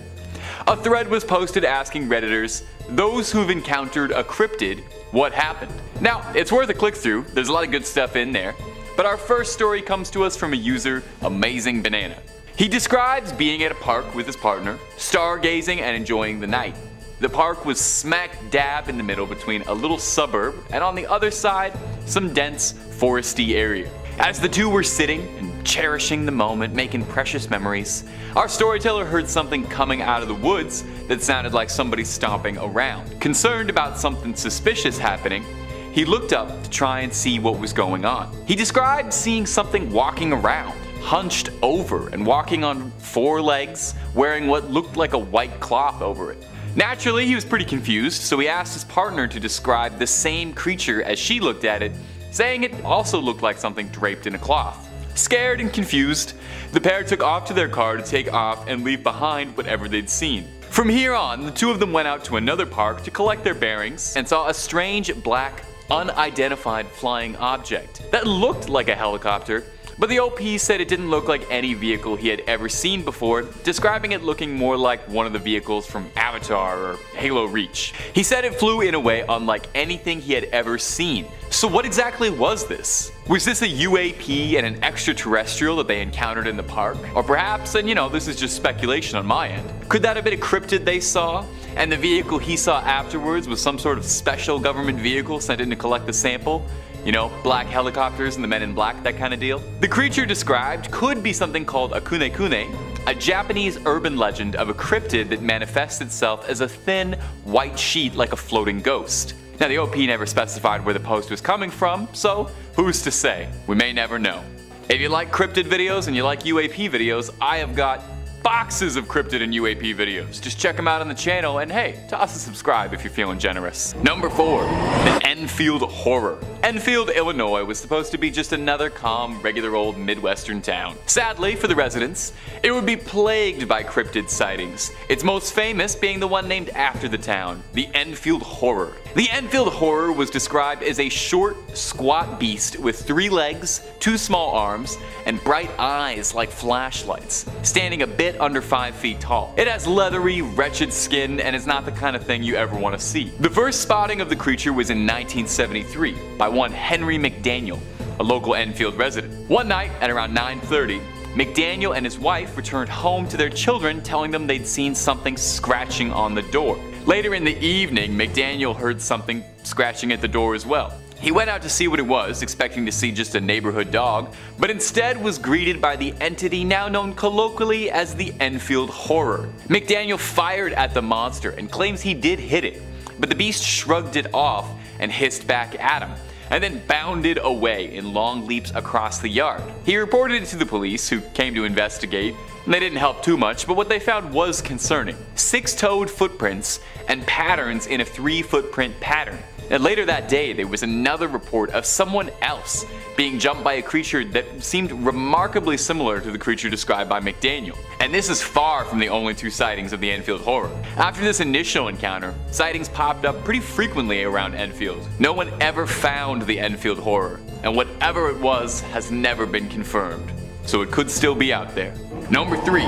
A thread was posted asking Redditors, those who've encountered a cryptid, what happened? Now, it's worth a click through, there's a lot of good stuff in there, but our first story comes to us from a user, Amazing Banana. He describes being at a park with his partner, stargazing and enjoying the night. The park was smack dab in the middle between a little suburb and on the other side, some dense foresty area. As the two were sitting and cherishing the moment, making precious memories, our storyteller heard something coming out of the woods that sounded like somebody stomping around. Concerned about something suspicious happening, he looked up to try and see what was going on. He described seeing something walking around, hunched over and walking on 4 legs, wearing what looked like a white cloth over it. Naturally, he was pretty confused, so he asked his partner to describe the same creature as she looked at it, saying it also looked like something draped in a cloth. Scared and confused, the pair took off to their car to take off and leave behind whatever they'd seen. From here on, the two of them went out to another park to collect their bearings and saw a strange black, unidentified flying object that looked like a helicopter, but the OP said it didn't look like any vehicle he had ever seen before, describing it looking more like one of the vehicles from Avatar or Halo Reach. He said it flew in a way unlike anything he had ever seen. So what exactly was this? Was this a UAP and an extraterrestrial that they encountered in the park? Or perhaps, and this is just speculation on my end, could that have been a cryptid they saw? And the vehicle he saw afterwards was some sort of special government vehicle sent in to collect the sample? You know, black helicopters and the Men in Black, that kind of deal. The creature described could be something called a kune-kune, a Japanese urban legend of a cryptid that manifests itself as a thin, white sheet like a floating ghost. Now the OP never specified where the post was coming from, so who's to say? We may never know. If you like cryptid videos and you like UAP videos, I have got boxes of cryptid and UAP videos. Just check them out on the channel, and hey, toss a subscribe if you're feeling generous. Number 4, the Enfield Horror. Enfield, Illinois was supposed to be just another calm, regular old Midwestern town. Sadly for the residents, it would be plagued by cryptid sightings, its most famous being the one named after the town, the Enfield Horror. The Enfield Horror was described as a short, squat beast with 3 legs, 2 small arms, and bright eyes like flashlights, standing a bit under 5 feet tall. It has leathery, wretched skin and is not the kind of thing you ever want to see. The first spotting of the creature was in 1973 by one Henry McDaniel, a local Enfield resident. One night at around 9:30, McDaniel and his wife returned home to their children, telling them they'd seen something scratching on the door. Later in the evening, McDaniel heard something scratching at the door as well. He went out to see what it was, expecting to see just a neighborhood dog, but instead was greeted by the entity now known colloquially as the Enfield Horror. McDaniel fired at the monster and claims he did hit it, but the beast shrugged it off and hissed back at him, and then bounded away in long leaps across the yard. He reported it to the police, who came to investigate, and they didn't help too much, but what they found was concerning. 6-toed footprints and patterns in a 3-footprint pattern. And later that day, there was another report of someone else being jumped by a creature that seemed remarkably similar to the creature described by McDaniel. And this is far from the only 2 sightings of the Enfield Horror. After this initial encounter, sightings popped up pretty frequently around Enfield. No one ever found the Enfield Horror, and whatever it was has never been confirmed. So it could still be out there. Number 3,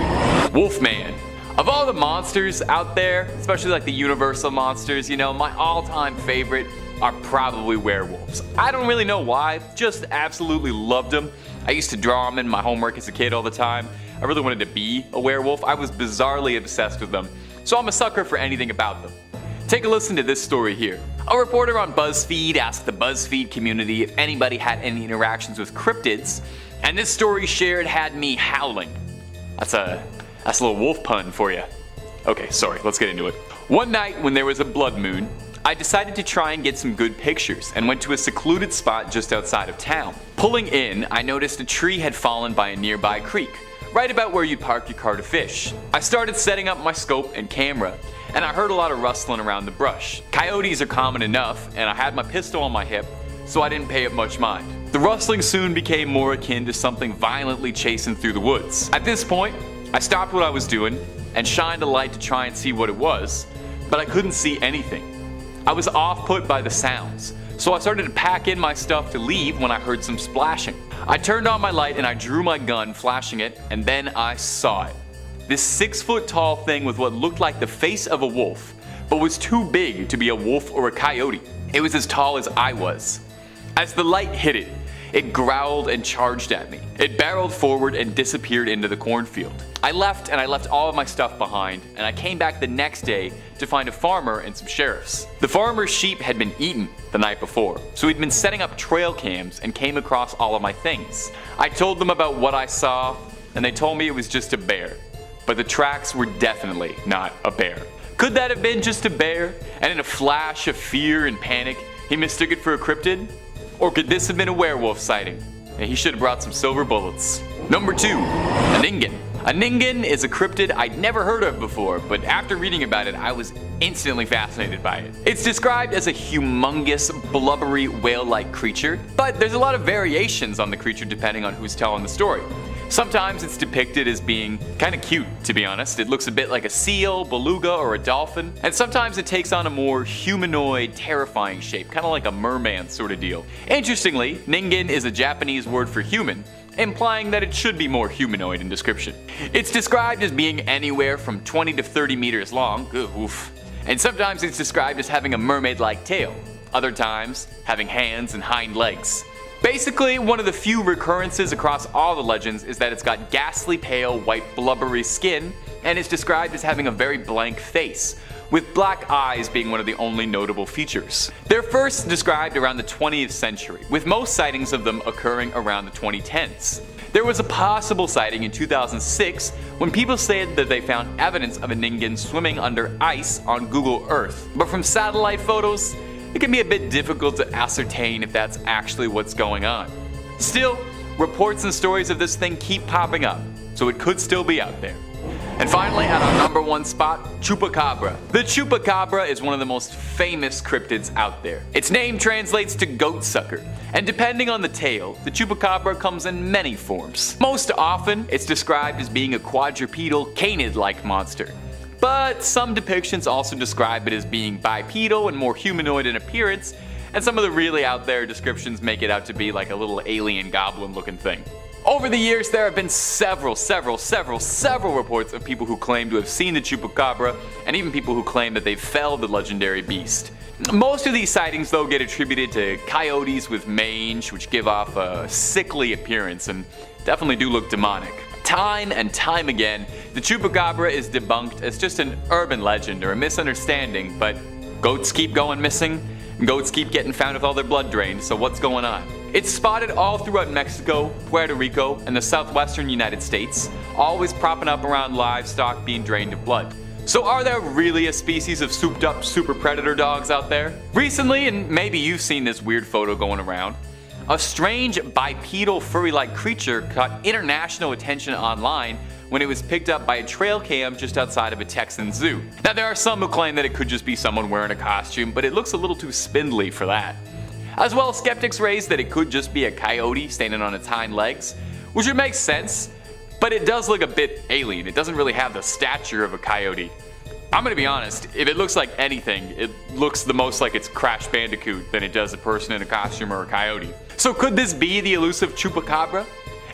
Wolfman. Of all the monsters out there, especially like the Universal monsters, you know, my all-time favorite are probably werewolves. I don't really know why, just absolutely loved them. I used to draw them in my homework as a kid all the time. I really wanted to be a werewolf. I was bizarrely obsessed with them, so I'm a sucker for anything about them. Take a listen to this story here. A reporter on BuzzFeed asked the BuzzFeed community if anybody had any interactions with cryptids, and this story shared had me howling. That's a little wolf pun for you. Okay, sorry, let's get into it. One night when there was a blood moon, I decided to try and get some good pictures and went to a secluded spot just outside of town. Pulling in, I noticed a tree had fallen by a nearby creek, right about where you'd park your car to fish. I started setting up my scope and camera, and I heard a lot of rustling around the brush. Coyotes are common enough, and I had my pistol on my hip, so I didn't pay it much mind. The rustling soon became more akin to something violently chasing through the woods. At this point, I stopped what I was doing and shined a light to try and see what it was, but I couldn't see anything. I was off-put by the sounds, so I started to pack in my stuff to leave when I heard some splashing. I turned on my light and I drew my gun, flashing it, and then I saw it. This 6-foot-tall thing with what looked like the face of a wolf, but was too big to be a wolf or a coyote. It was as tall as I was. As the light hit it, it growled and charged at me. It barreled forward and disappeared into the cornfield. I left all of my stuff behind, and I came back the next day to find a farmer and some sheriffs. The farmer's sheep had been eaten the night before, so he'd been setting up trail cams and came across all of my things. I told them about what I saw, and they told me it was just a bear. But the tracks were definitely not a bear. Could that have been just a bear, and in a flash of fear and panic, he mistook it for a cryptid? Or could this have been a werewolf sighting? And he should have brought some silver bullets. Number 2, a ningen. A ningen is a cryptid I'd never heard of before, but after reading about it, I was instantly fascinated by it. It's described as a humongous, blubbery, whale-like creature, but there's a lot of variations on the creature depending on who's telling the story. Sometimes it's depicted as being kinda cute, to be honest. It looks a bit like a seal, beluga, or a dolphin. And sometimes it takes on a more humanoid, terrifying shape, kinda like a merman sort of deal. Interestingly, ningen is a Japanese word for human, implying that it should be more humanoid in description. It's described as being anywhere from 20 to 30 meters long, oof. And sometimes it's described as having a mermaid-like tail. Other times, having hands and hind legs. Basically, one of the few recurrences across all the legends is that it's got ghastly pale, white, blubbery skin, and is described as having a very blank face, with black eyes being one of the only notable features. They're first described around the 20th century, with most sightings of them occurring around the 2010s. There was a possible sighting in 2006 when people said that they found evidence of a Ningen swimming under ice on Google Earth. But from satellite photos, it can be a bit difficult to ascertain if that's actually what's going on. Still, reports and stories of this thing keep popping up, so it could still be out there. And finally, at our number 1 spot, Chupacabra. The Chupacabra is one of the most famous cryptids out there. Its name translates to goat sucker, and depending on the tale, the Chupacabra comes in many forms. Most often, it's described as being a quadrupedal, canid-like monster. But some depictions also describe it as being bipedal and more humanoid in appearance, and some of the really out there descriptions make it out to be like a little alien goblin looking thing. Over the years, there have been several reports of people who claim to have seen the Chupacabra, and even people who claim that they've felled the legendary beast. Most of these sightings, though, get attributed to coyotes with mange, which give off a sickly appearance and definitely do look demonic. Time and time again, the Chupacabra is debunked as just an urban legend or a misunderstanding, but goats keep going missing, and goats keep getting found with all their blood drained, so what's going on? It's spotted all throughout Mexico, Puerto Rico, and the southwestern United States, always propping up around livestock being drained of blood. So are there really a species of souped up super predator dogs out there? Recently, and maybe you've seen this weird photo going around, a strange bipedal furry-like creature caught international attention online when it was picked up by a trail cam just outside of a Texan zoo. Now there are some who claim that it could just be someone wearing a costume, but it looks a little too spindly for that. As well, skeptics raise that it could just be a coyote standing on its hind legs, which would make sense, but it does look a bit alien. It doesn't really have the stature of a coyote. I'm gonna be honest, if it looks like anything, it looks the most like it's Crash Bandicoot than it does a person in a costume or a coyote. So could this be the elusive Chupacabra?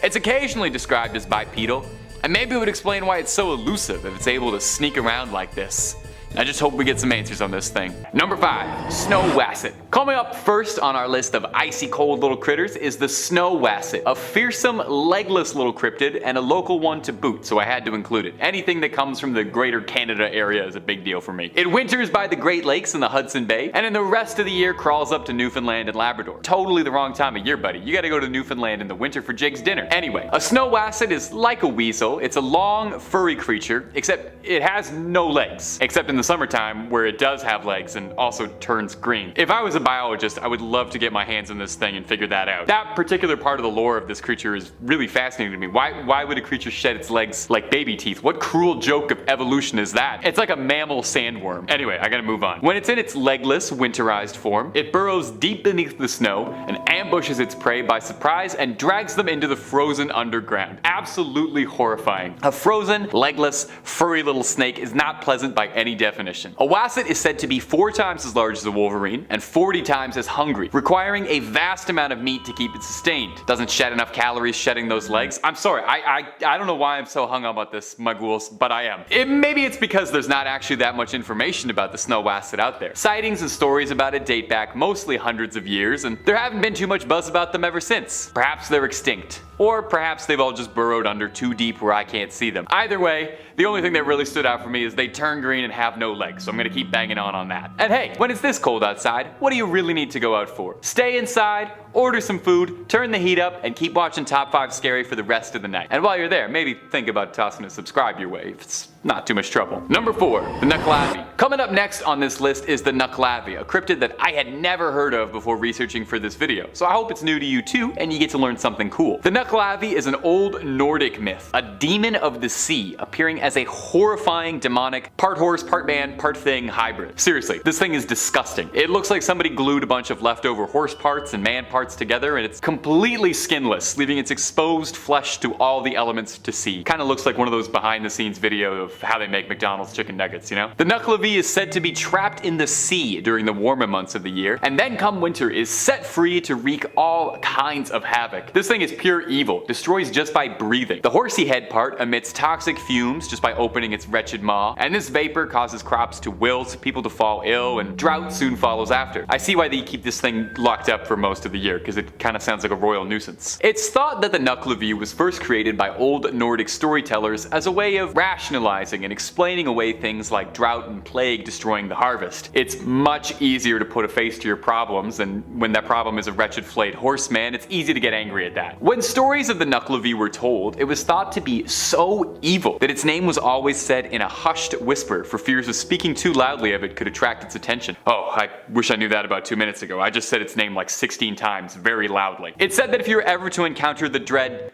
It's occasionally described as bipedal, and maybe it would explain why it's so elusive if it's able to sneak around like this. I just hope we get some answers on this thing. Number 5, snow wasset. Coming up first on our list of icy cold little critters is the snow wasset, a fearsome legless little cryptid and a local one to boot, so I had to include it. Anything that comes from the greater Canada area is a big deal for me. It winters by the Great Lakes and the Hudson Bay, and in the rest of the year crawls up to Newfoundland and Labrador. Totally the wrong time of year, buddy. You gotta go to Newfoundland in the winter for Jake's dinner. Anyway, a snow wasset is like a weasel. It's a long, furry creature, except it has no legs, except in the summertime where it does have legs and also turns green. If I was a biologist, I would love to get my hands on this thing and figure that out. That particular part of the lore of this creature is really fascinating to me. Why would a creature shed its legs like baby teeth? What cruel joke of evolution is that? It's like a mammal sandworm. Anyway, I gotta move on. When it's in its legless, winterized form, it burrows deep beneath the snow and ambushes its prey by surprise and drags them into the frozen underground. Absolutely horrifying. A frozen, legless, furry little snake is not pleasant by any definition. A wasset is said to be 4 times as large as a wolverine and 40 times as hungry, requiring a vast amount of meat to keep it sustained. Doesn't shed enough calories shedding those legs. I'm sorry, I don't know why I'm so hung up about this, my ghouls, but I am. Maybe it's because there's not actually that much information about the snow wasset out there. Sightings and stories about it date back mostly hundreds of years, and there haven't been too much buzz about them ever since. Perhaps they're extinct. Or perhaps they've all just burrowed under too deep where I can't see them. Either way, the only thing that really stood out for me is they turn green and have no legs, so I'm gonna keep banging on that. And hey, when it's this cold outside, what do you really need to go out for? Stay inside, order some food, turn the heat up, and keep watching Top 5 Scary for the rest of the night. And while you're there, maybe think about tossing a subscribe your way if it's not too much trouble. Number 4, the Nucklavi. Coming up next on this list is the Nucklavi, a cryptid that I had never heard of before researching for this video, so I hope it's new to you too and you get to learn something cool. The Nucklavi is an old Nordic myth, a demon of the sea appearing as a horrifying demonic, part horse, part man, part thing hybrid. Seriously, this thing is disgusting. It looks like somebody glued a bunch of leftover horse parts and man parts together, and it's completely skinless, leaving its exposed flesh to all the elements to see. Kinda looks like one of those behind the scenes videos of how they make McDonald's chicken nuggets, you know? The Nucklavi is said to be trapped in the sea during the warmer months of the year, and then come winter is set free to wreak all kinds of havoc. This thing is pure evil, destroys just by breathing. The horsey head part emits toxic fumes just by opening its wretched maw, and this vapor causes crops to wilt, people to fall ill, and drought soon follows after. I see why they keep this thing locked up for most of the year, because it kinda sounds like a royal nuisance. It's thought that the Nucklavi was first created by old Nordic storytellers as a way of rationalizing rationalizing and explaining away things like drought and plague destroying the harvest. It's much easier to put a face to your problems, and when that problem is a wretched flayed horseman, it's easy to get angry at that. When stories of the Nuckelavee were told, it was thought to be so evil that its name was always said in a hushed whisper for fears of speaking too loudly of it could attract its attention. Oh, I wish I knew that about 2 minutes ago. I just said its name like 16 times very loudly. It's said that if you're ever to encounter the dread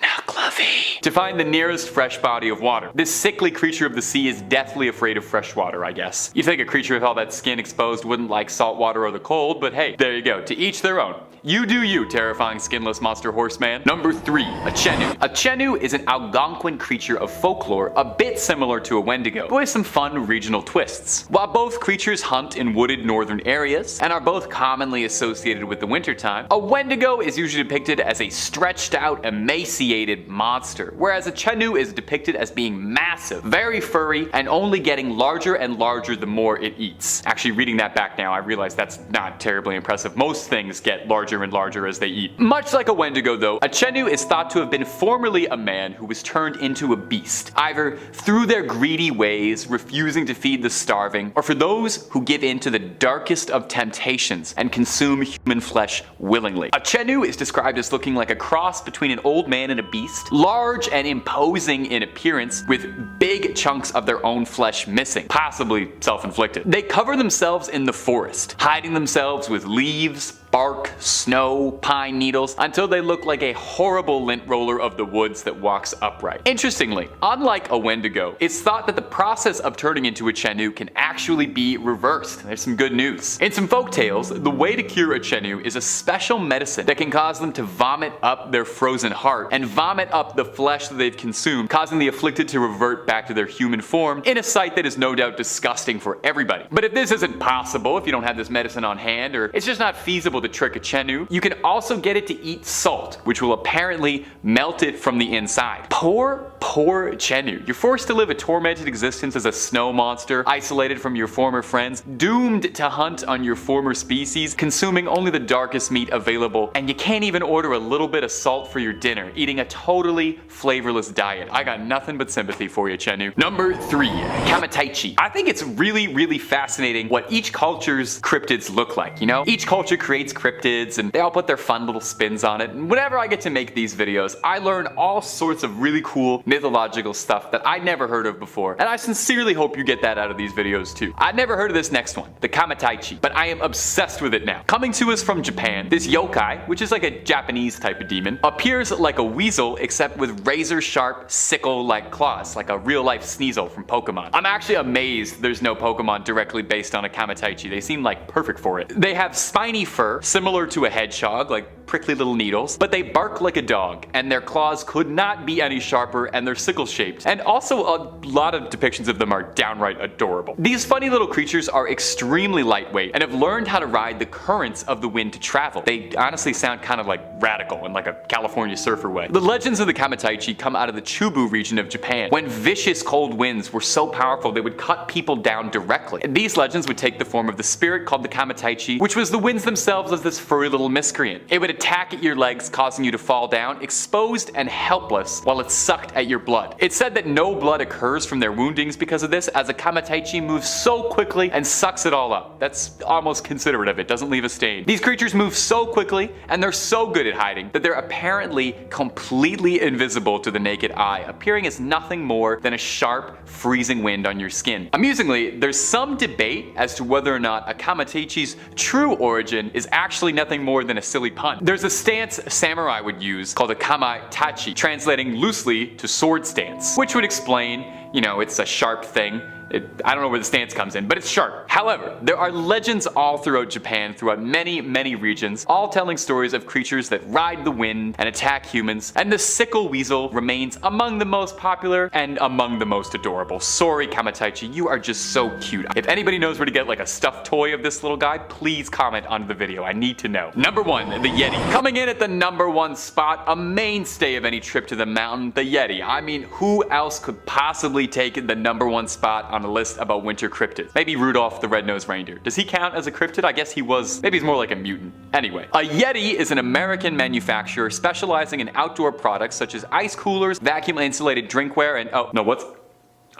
Nuckelavee, to find the nearest fresh body of water. This sickly creature of the sea is deathly afraid of fresh water, I guess. You'd think a creature with all that skin exposed wouldn't like salt water or the cold, but hey, there you go. To each their own. You do you, terrifying skinless monster horseman. Number 3. A Chenu. A Chenu is an Algonquin creature of folklore a bit similar to a Wendigo, but with some fun regional twists. While both creatures hunt in wooded northern areas, and are both commonly associated with the wintertime, a Wendigo is usually depicted as a stretched out, emaciated monster, whereas a Chenu is depicted as being massive, very furry, and only getting larger and larger the more it eats. Actually, reading that back now, I realize that's not terribly impressive. Most things get larger and larger as they eat. Much like a Wendigo though, a Chenu is thought to have been formerly a man who was turned into a beast, either through their greedy ways, refusing to feed the starving, or for those who give in to the darkest of temptations and consume human flesh willingly. A Chenu is described as looking like a cross between an old man and a beast, large and imposing in appearance, with big chunks of their own flesh missing, possibly self-inflicted. They cover themselves in the forest, hiding themselves with leaves, bark, snow, pine needles, until they look like a horrible lint roller of the woods that walks upright. Interestingly, unlike a Wendigo, it's thought that the process of turning into a Chenu can actually be reversed. There's some good news. In some folk tales, the way to cure a Chenu is a special medicine that can cause them to vomit up their frozen heart and vomit up the flesh that they've consumed, causing the afflicted to revert back to their human form in a sight that is no doubt disgusting for everybody. But if this isn't possible, if you don't have this medicine on hand, or it's just not feasible to trick a Chenu, you can also get it to eat salt, which will apparently melt it from the inside. Poor Chenu. You're forced to live a tormented existence as a snow monster, isolated from your former friends, doomed to hunt on your former species, consuming only the darkest meat available, and you can't even order a little bit of salt for your dinner, eating a totally flavorless diet. I got nothing but sympathy for you, Chenu. Number 3. Kamataichi. I think it's really fascinating what each culture's cryptids look like, you know? Each culture creates cryptids, and they all put their fun little spins on it, and whenever I get to make these videos, I learn all sorts of really cool mythological stuff that I'd never heard of before, and I sincerely hope you get that out of these videos too. I'd never heard of this next one, the Kamataichi, but I am obsessed with it now. Coming to us from Japan, this yokai, which is like a Japanese type of demon, appears like a weasel except with razor-sharp, sickle-like claws, like a real-life Sneasel from Pokemon. I'm actually amazed there's no Pokemon directly based on a Kamataichi. They seem like perfect for it. They have spiny fur, similar to a hedgehog, like prickly little needles, but they bark like a dog, and their claws could not be any sharper, and they're sickle-shaped. And also, a lot of depictions of them are downright adorable. These funny little creatures are extremely lightweight and have learned how to ride the currents of the wind to travel. They honestly sound kind of like radical in like a California surfer way. The legends of the Kamataichi come out of the Chubu region of Japan, when vicious cold winds were so powerful they would cut people down directly. And these legends would take the form of the spirit called the Kamataichi, which was the winds themselves as this furry little miscreant. It would attack at your legs, causing you to fall down, exposed and helpless, while it sucked at your blood. It's said that no blood occurs from their woundings because of this, as a Kamataichi moves so quickly and sucks it all up. That's almost considerate of it, doesn't leave a stain. These creatures move so quickly, and they're so good at hiding, that they're apparently completely invisible to the naked eye, appearing as nothing more than a sharp, freezing wind on your skin. Amusingly, there's some debate as to whether or not a Kamataichi's true origin is actually nothing more than a silly pun. There's a stance samurai would use called a kamaitachi, translating loosely to sword stance, which would explain, you know, it's a sharp thing. I don't know where the stance comes in, but it's sharp. However, there are legends all throughout Japan, throughout many regions, all telling stories of creatures that ride the wind and attack humans, and the sickle weasel remains among the most popular and among the most adorable. Sorry, Kamataichi, you are just so cute. If anybody knows where to get like a stuffed toy of this little guy, please comment under the video. I need to know. Number 1, the Yeti. Coming in at the number 1 spot, a mainstay of any trip to the mountain, the Yeti. I mean, who else could possibly take the number 1 spot on a list about winter cryptids? Maybe Rudolph the Red-Nosed Reindeer. Does he count as a cryptid? I guess he was. Maybe he's more like a mutant. Anyway, a Yeti is an American manufacturer specializing in outdoor products such as ice coolers, vacuum insulated drinkware, and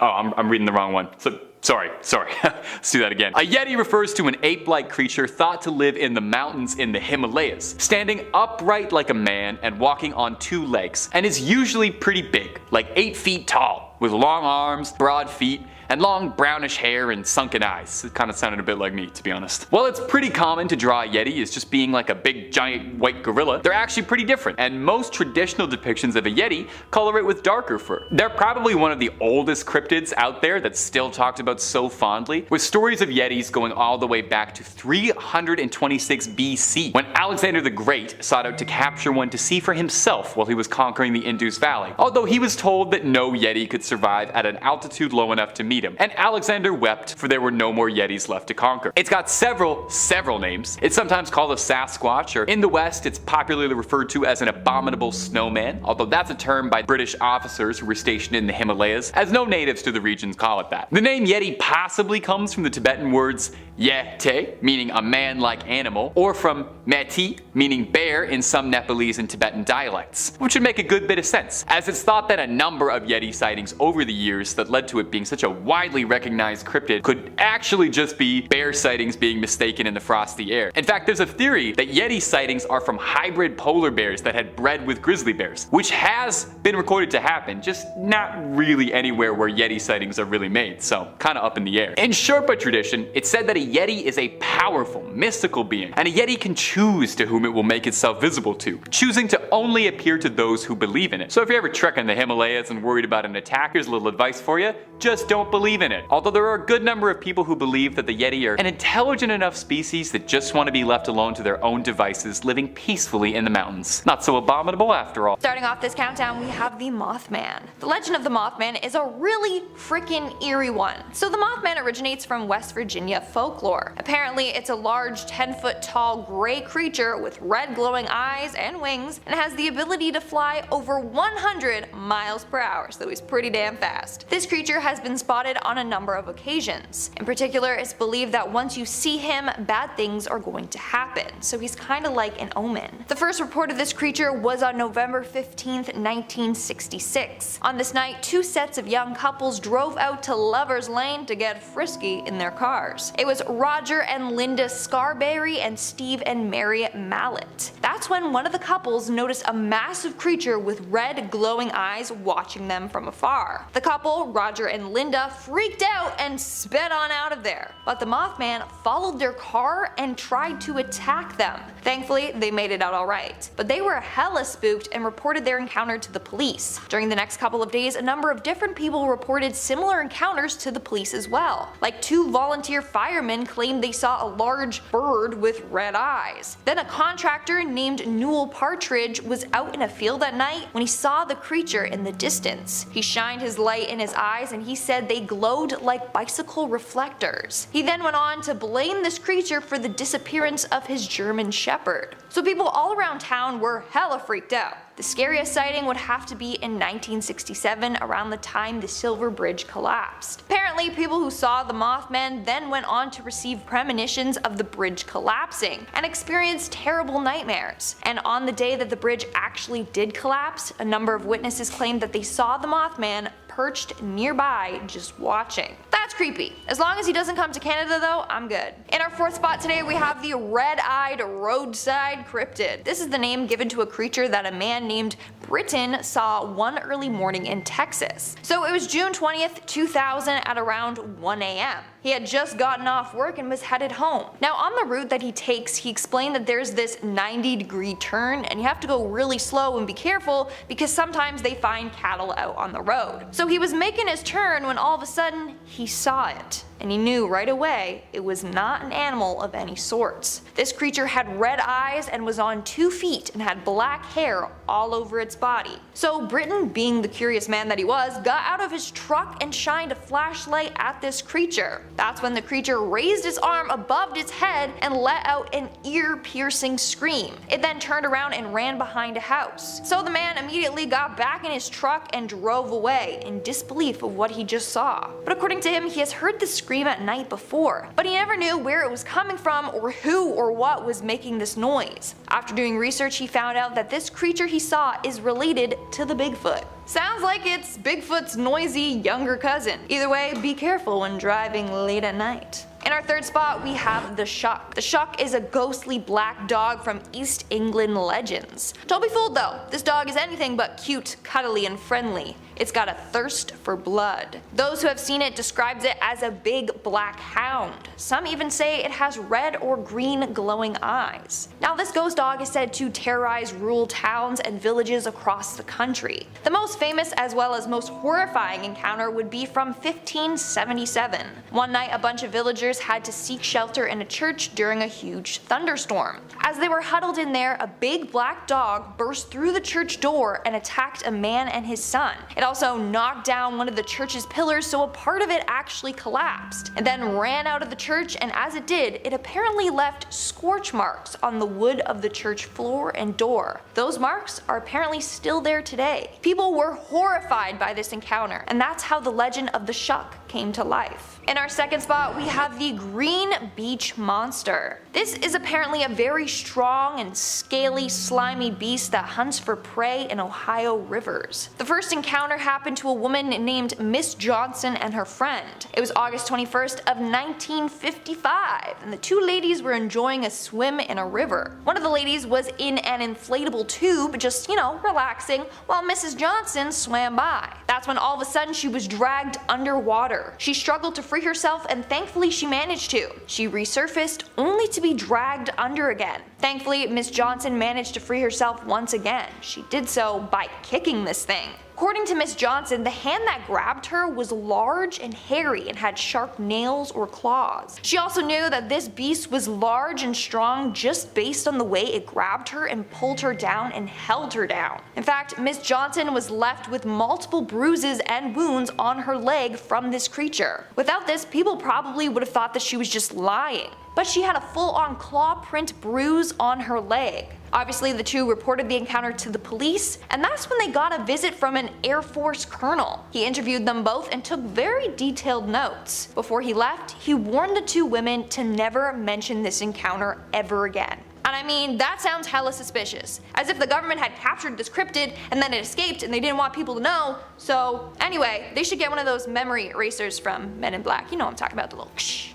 Oh, I'm reading the wrong one. So, sorry. Let's do that again. A Yeti refers to an ape-like creature thought to live in the mountains in the Himalayas, standing upright like a man and walking on two legs, and is usually pretty big, like 8 feet tall, with long arms, broad feet, and long brownish hair and sunken eyes. It kind of sounded a bit like me, to be honest. While it's pretty common to draw a Yeti as just being like a big giant white gorilla, they're actually pretty different, and most traditional depictions of a Yeti color it with darker fur. They're probably one of the oldest cryptids out there that's still talked about so fondly, with stories of Yetis going all the way back to 326 BC, when Alexander the Great sought out to capture one to see for himself while he was conquering the Indus Valley, although he was told that no Yeti could survive at an altitude low enough to meet him, and Alexander wept, for there were no more Yetis left to conquer. It's got several names. It's sometimes called a Sasquatch, or in the West it's popularly referred to as an abominable snowman, although that's a term by British officers who were stationed in the Himalayas, as no natives to the region call it that. The name Yeti possibly comes from the Tibetan words Yete, meaning a man-like animal, or from Meti, meaning bear in some Nepalese and Tibetan dialects, which would make a good bit of sense, as it's thought that a number of Yeti sightings over the years that led to it being such a widely recognized cryptid could actually just be bear sightings being mistaken in the frosty air. In fact, there's a theory that Yeti sightings are from hybrid polar bears that had bred with grizzly bears, which has been recorded to happen, just not really anywhere where Yeti sightings are really made, so kinda up in the air. In Sherpa tradition, it's said that a Yeti is a powerful, mystical being, and a Yeti can choose to whom it will make itself visible to, choosing to only appear to those who believe in it. So if you're ever trekking the Himalayas and worried about an attack, here's a little advice for you: just don't believe in it. Although there are a good number of people who believe that the Yeti are an intelligent enough species that just want to be left alone to their own devices, living peacefully in the mountains. Not so abominable after all. Starting off this countdown, we have the Mothman. The legend of the Mothman is a really freaking eerie one. So the Mothman originates from West Virginia folklore. Apparently, it's a large 10-foot tall gray creature with red glowing eyes and wings, and has the ability to fly over 100 miles per hour, so he's pretty damn fast. This creature has been spotted on a number of occasions. In particular, it's believed that once you see him, bad things are going to happen, so he's kinda like an omen. The first report of this creature was on November 15th, 1966. On this night, 2 sets of young couples drove out to Lover's Lane to get frisky in their cars. It was Roger and Linda Scarberry and Steve and Mary Mallet. That's when one of the couples noticed a massive creature with red glowing eyes watching them from afar. The couple, Roger and Linda, freaked out and sped on out of there, but the Mothman followed their car and tried to attack them. Thankfully, they made it out alright, but they were hella spooked and reported their encounter to the police. During the next couple of days, a number of different people reported similar encounters to the police as well. Like 2 volunteer firemen claimed they saw a large bird with red eyes. Then a contractor named Newell Partridge was out in a field at night when he saw the creature in the distance. He shined his light in his eyes and he said they glowed like bicycle reflectors. He then went on to blame this creature for the disappearance of his German Shepherd. So people all around town were hella freaked out. The scariest sighting would have to be in 1967, around the time the Silver Bridge collapsed. Apparently, people who saw the Mothman then went on to receive premonitions of the bridge collapsing and experienced terrible nightmares. And on the day that the bridge actually did collapse, a number of witnesses claimed that they saw the Mothman perched nearby just watching. That's creepy. As long as he doesn't come to Canada though, I'm good. In our 4th spot today, we have the red-eyed roadside cryptid. This is the name given to a creature that a man named Britton saw one early morning in Texas. So it was June 20th, 2000 at around 1 a.m. He had just gotten off work and was headed home. Now on the route that he takes, he explained that there's this 90-degree turn and you have to go really slow and be careful because sometimes they find cattle out on the road. So he was making his turn when all of a sudden he saw it. And he knew right away it was not an animal of any sorts. This creature had red eyes and was on 2 feet and had black hair all over its body. So Britton, being the curious man that he was, got out of his truck and shined a flashlight at this creature. That's when the creature raised its arm above its head and let out an ear-piercing scream. It then turned around and ran behind a house. So the man immediately got back in his truck and drove away in disbelief of what he just saw. But according to him, he has heard this scream at night before, but he never knew where it was coming from or who or what was making this noise. After doing research, he found out that this creature he saw is related to the Bigfoot. Sounds like it's Bigfoot's noisy younger cousin. Either way, be careful when driving late at night. In our third spot, we have the Shuck. The Shuck is a ghostly black dog from East England legends. Don't be fooled though, this dog is anything but cute, cuddly, and friendly. It's got a thirst for blood. Those who have seen it describes it as a big black hound. Some even say it has red or green glowing eyes. Now this ghost dog is said to terrorize rural towns and villages across the country. The most famous as well as most horrifying encounter would be from 1577. One night a bunch of villagers had to seek shelter in a church during a huge thunderstorm. As they were huddled in there, a big black dog burst through the church door and attacked a man and his son. It also knocked down one of the church's pillars, so a part of it actually collapsed, and then ran out of the church, and as it did, it apparently left scorch marks on the wood of the church floor and door. Those marks are apparently still there today. People were horrified by this encounter, and that's how the legend of the Shuck came to life. In our second spot, we have the Green Beach Monster. This is apparently a very strong and scaly, slimy beast that hunts for prey in Ohio rivers. The first encounter happened to a woman named Miss Johnson and her friend. It was August 21st of 1955, and the two ladies were enjoying a swim in a river. One of the ladies was in an inflatable tube, just, relaxing, while Mrs. Johnson swam by. That's when all of a sudden she was dragged underwater. She struggled to free herself, and thankfully she managed to. She resurfaced only to be dragged under again. Thankfully, Miss Johnson managed to free herself once again. She did so by kicking this thing. According to Miss Johnson, the hand that grabbed her was large and hairy and had sharp nails or claws. She also knew that this beast was large and strong just based on the way it grabbed her and pulled her down and held her down. In fact, Miss Johnson was left with multiple bruises and wounds on her leg from this creature. Without this, people probably would have thought that she was just lying. But she had a full-on claw print bruise on her leg. Obviously, the two reported the encounter to the police, and that's when they got a visit from an Air Force colonel. He interviewed them both and took very detailed notes. Before he left, he warned the two women to never mention this encounter ever again. And I mean, that sounds hella suspicious. As if the government had captured this cryptid and then it escaped and they didn't want people to know. So anyway, they should get one of those memory erasers from Men in Black. You know what I'm talking about, the little psh.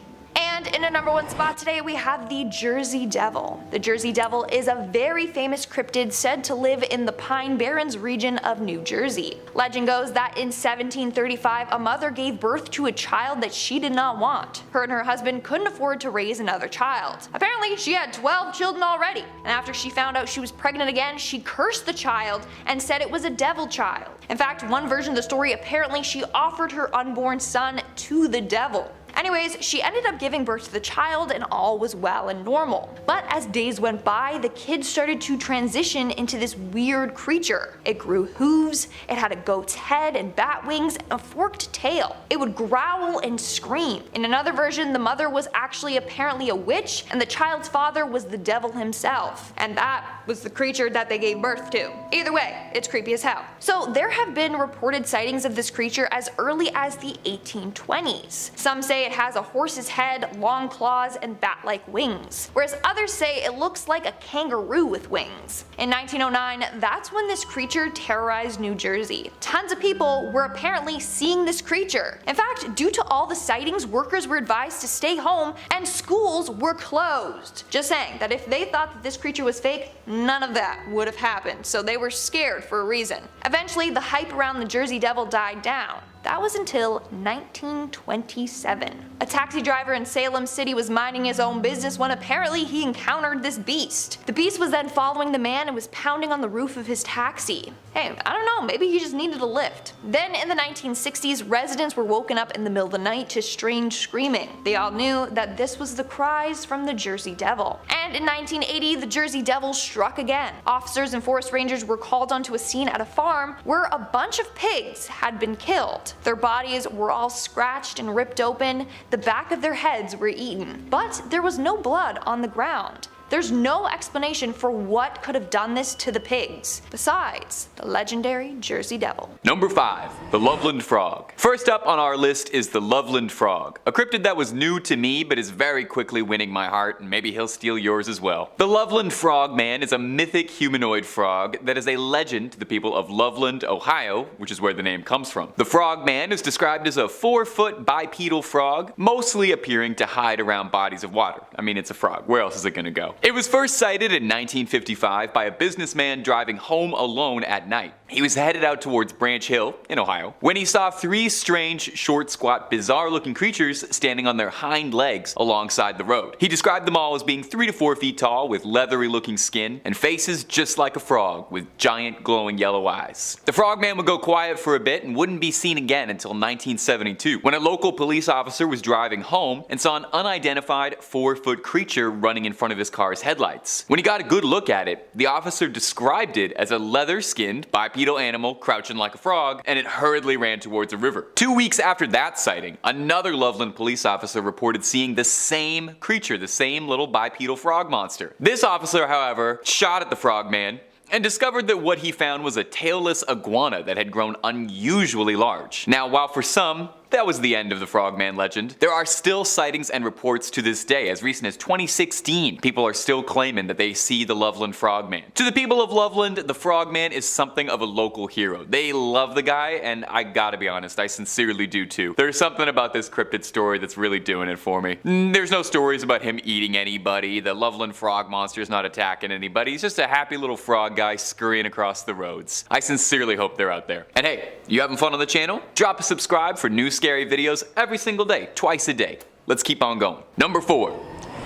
And in a number one spot today, we have the Jersey Devil. The Jersey Devil is a very famous cryptid said to live in the Pine Barrens region of New Jersey. Legend goes that in 1735, a mother gave birth to a child that she did not want. Her and her husband couldn't afford to raise another child. Apparently, she had 12 children already, and after she found out she was pregnant again, she cursed the child and said it was a devil child. In fact, one version of the story, apparently she offered her unborn son to the devil. Anyways, she ended up giving birth to the child and all was well and normal. But as days went by, the kid started to transition into this weird creature. It grew hooves, it had a goat's head and bat wings and a forked tail. It would growl and scream. In another version, the mother was actually apparently a witch and the child's father was the devil himself. And that was the creature that they gave birth to. Either way, it's creepy as hell. So there have been reported sightings of this creature as early as the 1820s. Some say it has a horse's head, long claws, and bat-like wings, whereas others say it looks like a kangaroo with wings. In 1909, that's when this creature terrorized New Jersey. Tons of people were apparently seeing this creature. In fact, due to all the sightings, workers were advised to stay home and schools were closed. Just saying that if they thought that this creature was fake, none of that would have happened, so they were scared for a reason. Eventually, the hype around the Jersey Devil died down. That was until 1927. A taxi driver in Salem City was minding his own business when apparently he encountered this beast. The beast was then following the man and was pounding on the roof of his taxi. Hey, I don't know, maybe he just needed a lift. Then in the 1960s, residents were woken up in the middle of the night to strange screaming. They all knew that this was the cries from the Jersey Devil. And in 1980, the Jersey Devil struck again. Officers and forest rangers were called onto a scene at a farm where a bunch of pigs had been killed. Their bodies were all scratched and ripped open, the back of their heads were eaten, but there was no blood on the ground. There's no explanation for what could have done this to the pigs, besides the legendary Jersey Devil. Number 5. The Loveland Frog. First up on our list is the Loveland Frog, a cryptid that was new to me but is very quickly winning my heart, and maybe he'll steal yours as well. The Loveland Frogman is a mythic humanoid frog that is a legend to the people of Loveland, Ohio, which is where the name comes from. The Frogman is described as a 4-foot bipedal frog, mostly appearing to hide around bodies of water. I mean, it's a frog. Where else is it gonna go? It was first sighted in 1955 by a businessman driving home alone at night. He was headed out towards Branch Hill in Ohio when he saw 3 strange, short, squat, bizarre-looking creatures standing on their hind legs alongside the road. He described them all as being 3 to 4 feet tall with leathery-looking skin and faces just like a frog with giant glowing yellow eyes. The Frogman would go quiet for a bit and wouldn't be seen again until 1972 when a local police officer was driving home and saw an unidentified 4-foot creature running in front of his car's headlights. When he got a good look at it, the officer described it as a leather-skinned bipedal animal crouching like a frog, and it hurriedly ran towards a river. 2 weeks after that sighting, another Loveland police officer reported seeing the same creature, the same little bipedal frog monster. This officer, however, shot at the Frogman and discovered that what he found was a tailless iguana that had grown unusually large. Now, while for some, that was the end of the Frogman legend, there are still sightings and reports to this day. As recent as 2016, people are still claiming that they see the Loveland Frogman. To the people of Loveland, the Frogman is something of a local hero. They love the guy, and I gotta be honest, I sincerely do too. There's something about this cryptid story that's really doing it for me. There's no stories about him eating anybody, the Loveland Frog monster's not attacking anybody, he's just a happy little frog guy scurrying across the roads. I sincerely hope they're out there. And hey, you having fun on the channel? Drop a subscribe for new scary videos every single day, twice a day. Let's keep on going. Number 4.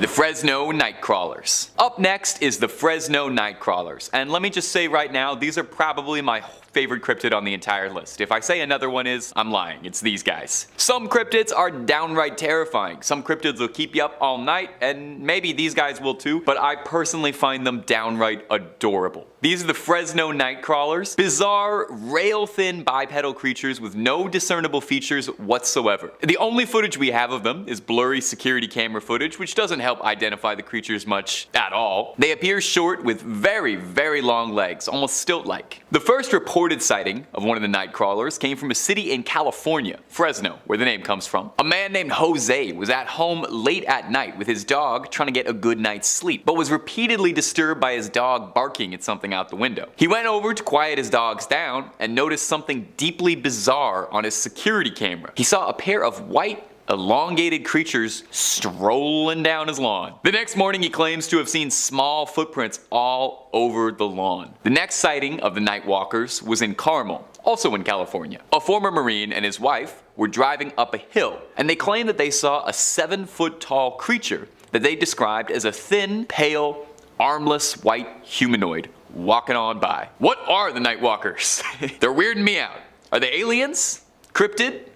The Fresno Nightcrawlers. Up next is the Fresno Nightcrawlers, and let me just say right now, these are probably my favorite cryptid on the entire list. If I say another one is, I'm lying. It's these guys. Some cryptids are downright terrifying. Some cryptids will keep you up all night, and maybe these guys will too, but I personally find them downright adorable. These are the Fresno Nightcrawlers, bizarre, rail-thin bipedal creatures with no discernible features whatsoever. The only footage we have of them is blurry security camera footage, which doesn't help identify the creatures much at all. They appear short with very, very long legs, almost stilt-like. The first reported sighting of one of the Nightcrawlers came from a city in California, Fresno, where the name comes from. A man named Jose was at home late at night with his dog trying to get a good night's sleep, but was repeatedly disturbed by his dog barking at something out the window. He went over to quiet his dogs down and noticed something deeply bizarre on his security camera. He saw a pair of white, elongated creatures strolling down his lawn. The next morning he claims to have seen small footprints all over the lawn. The next sighting of the Nightwalkers was in Carmel, also in California. A former Marine and his wife were driving up a hill, and they claimed that they saw a 7-foot tall creature that they described as a thin, pale, armless white humanoid walking on by. What are the Nightwalkers? They're weirding me out. Are they aliens? Cryptid?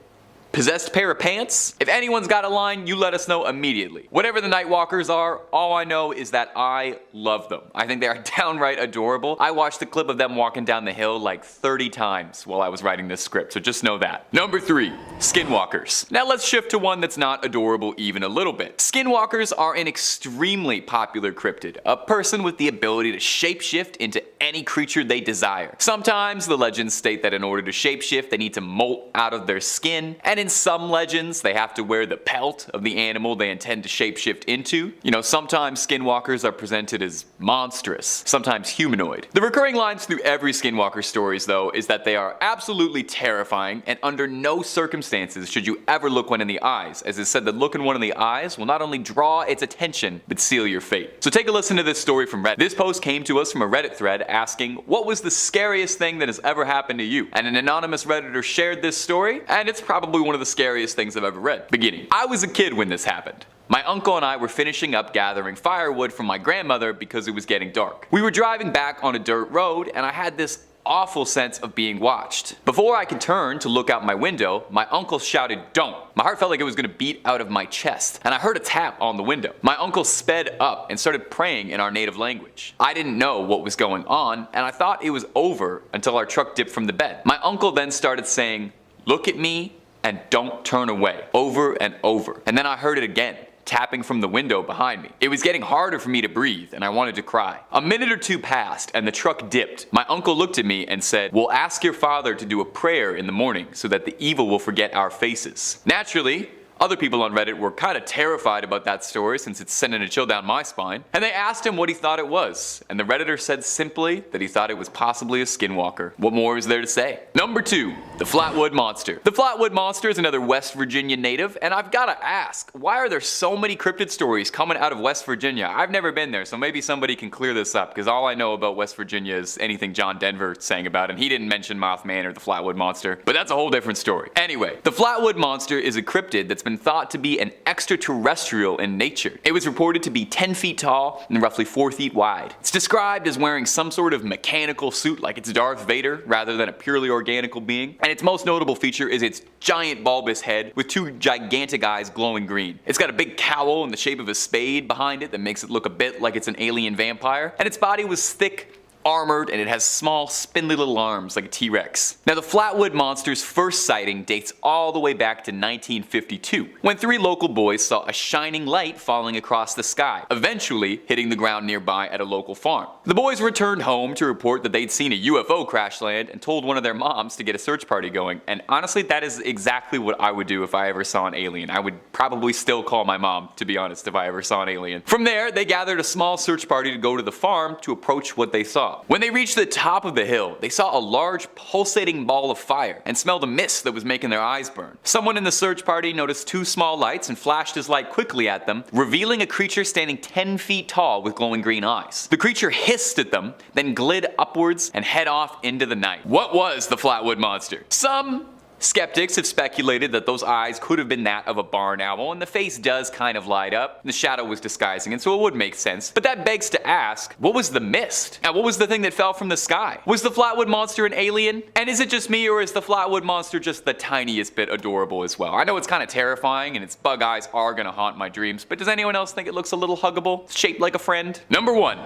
Possessed pair of pants? If anyone's got a line, you let us know immediately. Whatever the Nightwalkers are, all I know is that I love them. I think they are downright adorable. I watched a clip of them walking down the hill like 30 times while I was writing this script, so just know that. Number 3, Skinwalkers. Now let's shift to one that's not adorable even a little bit. Skinwalkers are an extremely popular cryptid, a person with the ability to shapeshift into any creature they desire. Sometimes the legends state that in order to shapeshift, they need to molt out of their skin, and in some legends, they have to wear the pelt of the animal they intend to shapeshift into. You know, sometimes skinwalkers are presented as monstrous, sometimes humanoid. The recurring lines through every skinwalker stories, though, is that they are absolutely terrifying, and under no circumstances should you ever look one in the eyes, as it's said that looking one in the eyes will not only draw its attention, but seal your fate. So take a listen to this story from Reddit. This post came to us from a Reddit thread asking, what was the scariest thing that has ever happened to you? And an anonymous Redditor shared this story, and it's probably one of the scariest things I've ever read. Beginning. I was a kid when this happened. My uncle and I were finishing up gathering firewood from my grandmother because it was getting dark. We were driving back on a dirt road, and I had this awful sense of being watched. Before I could turn to look out my window, my uncle shouted, "Don't." My heart felt like it was gonna beat out of my chest, and I heard a tap on the window. My uncle sped up and started praying in our native language. I didn't know what was going on, and I thought it was over until our truck dipped from the bed. My uncle then started saying, "Look at me and don't turn away," over and over. And then I heard it again. tapping from the window behind me. It was getting harder for me to breathe, and I wanted to cry. A minute or two passed, and the truck dipped. My uncle looked at me and said, "We'll ask your father to do a prayer in the morning so that the evil will forget our faces." Naturally, other people on Reddit were kind of terrified about that story since it's sending a chill down my spine, and they asked him what he thought it was, and the Redditor said simply that he thought it was possibly a skinwalker. What more is there to say? Number 2. The Flatwood Monster. The Flatwood Monster is another West Virginia native, and I've gotta ask, why are there so many cryptid stories coming out of West Virginia? I've never been there, so maybe somebody can clear this up, because all I know about West Virginia is anything John Denver sang about, and he didn't mention Mothman or the Flatwood Monster, but that's a whole different story. Anyway, the Flatwood Monster is a cryptid that's been thought to be an extraterrestrial in nature. It was reported to be 10 feet tall and roughly 4 feet wide. It's described as wearing some sort of mechanical suit like it's Darth Vader rather than a purely organical being, and its most notable feature is its giant bulbous head with 2 gigantic eyes glowing green. It's got a big cowl in the shape of a spade behind it that makes it look a bit like it's an alien vampire, and its body was thick, armored, and it has small, spindly little arms like a T-Rex. Now, the Flatwood Monster's first sighting dates all the way back to 1952, when 3 local boys saw a shining light falling across the sky, eventually hitting the ground nearby at a local farm. The boys returned home to report that they'd seen a UFO crash land and told one of their moms to get a search party going, and honestly, that is exactly what I would do if I ever saw an alien. I would probably still call my mom, to be honest, if I ever saw an alien. From there, they gathered a small search party to go to the farm to approach what they saw. When they reached the top of the hill, they saw a large pulsating ball of fire and smelled a mist that was making their eyes burn. Someone in the search party noticed 2 small lights and flashed his light quickly at them, revealing a creature standing 10 feet tall with glowing green eyes. The creature hissed at them, then glid upwards and head off into the night. What was the Flatwood Monster? Some skeptics have speculated that those eyes could have been that of a barn owl, and the face does kind of light up. The shadow was disguising it, so it would make sense. But that begs to ask, what was the mist? And what was the thing that fell from the sky? Was the Flatwood Monster an alien? And is it just me, or is the Flatwood Monster just the tiniest bit adorable as well? I know it's kind of terrifying, and its bug eyes are gonna haunt my dreams, but does anyone else think it looks a little huggable? It's shaped like a friend? Number 1.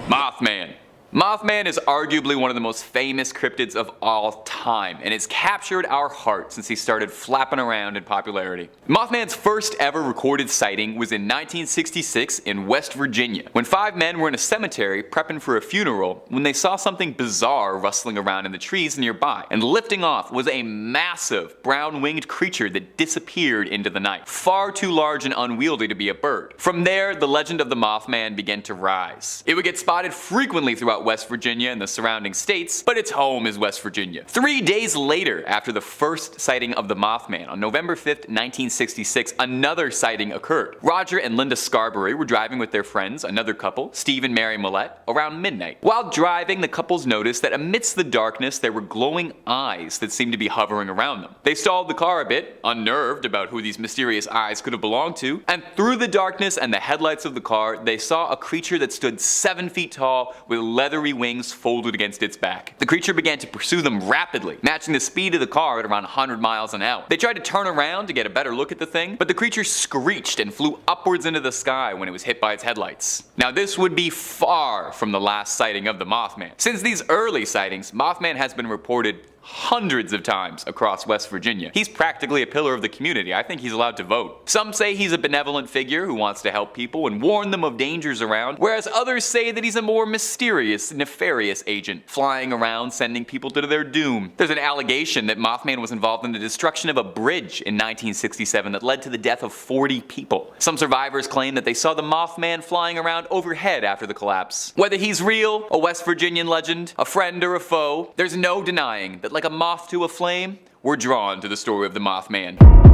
Mothman. Mothman is arguably one of the most famous cryptids of all time, and it's captured our hearts since he started flapping around in popularity. Mothman's first ever recorded sighting was in 1966 in West Virginia, when 5 men were in a cemetery prepping for a funeral when they saw something bizarre rustling around in the trees nearby, and lifting off was a massive brown-winged creature that disappeared into the night, far too large and unwieldy to be a bird. From there, the legend of the Mothman began to rise. It would get spotted frequently throughout West Virginia and the surrounding states, but its home is West Virginia. 3 days later, after the first sighting of the Mothman, on November 5th, 1966, another sighting occurred. Roger and Linda Scarberry were driving with their friends, another couple, Steve and Mary Millette, around midnight. While driving, the couples noticed that amidst the darkness there were glowing eyes that seemed to be hovering around them. They stalled the car a bit, unnerved about who these mysterious eyes could have belonged to, and through the darkness and the headlights of the car, they saw a creature that stood 7 feet tall with leathery wings folded against its back. The creature began to pursue them rapidly, matching the speed of the car at around 100 miles an hour. They tried to turn around to get a better look at the thing, but the creature screeched and flew upwards into the sky when it was hit by its headlights. Now, this would be far from the last sighting of the Mothman. Since these early sightings, Mothman has been reported hundreds of times across West Virginia. He's practically a pillar of the community. I think he's allowed to vote. Some say he's a benevolent figure who wants to help people and warn them of dangers around, whereas others say that he's a more mysterious, nefarious agent, flying around sending people to their doom. There's an allegation that Mothman was involved in the destruction of a bridge in 1967 that led to the death of 40 people. Some survivors claim that they saw the Mothman flying around overhead after the collapse. Whether he's real, a West Virginian legend, a friend or a foe, there's no denying that like a moth to a flame, we're drawn to the story of the Mothman.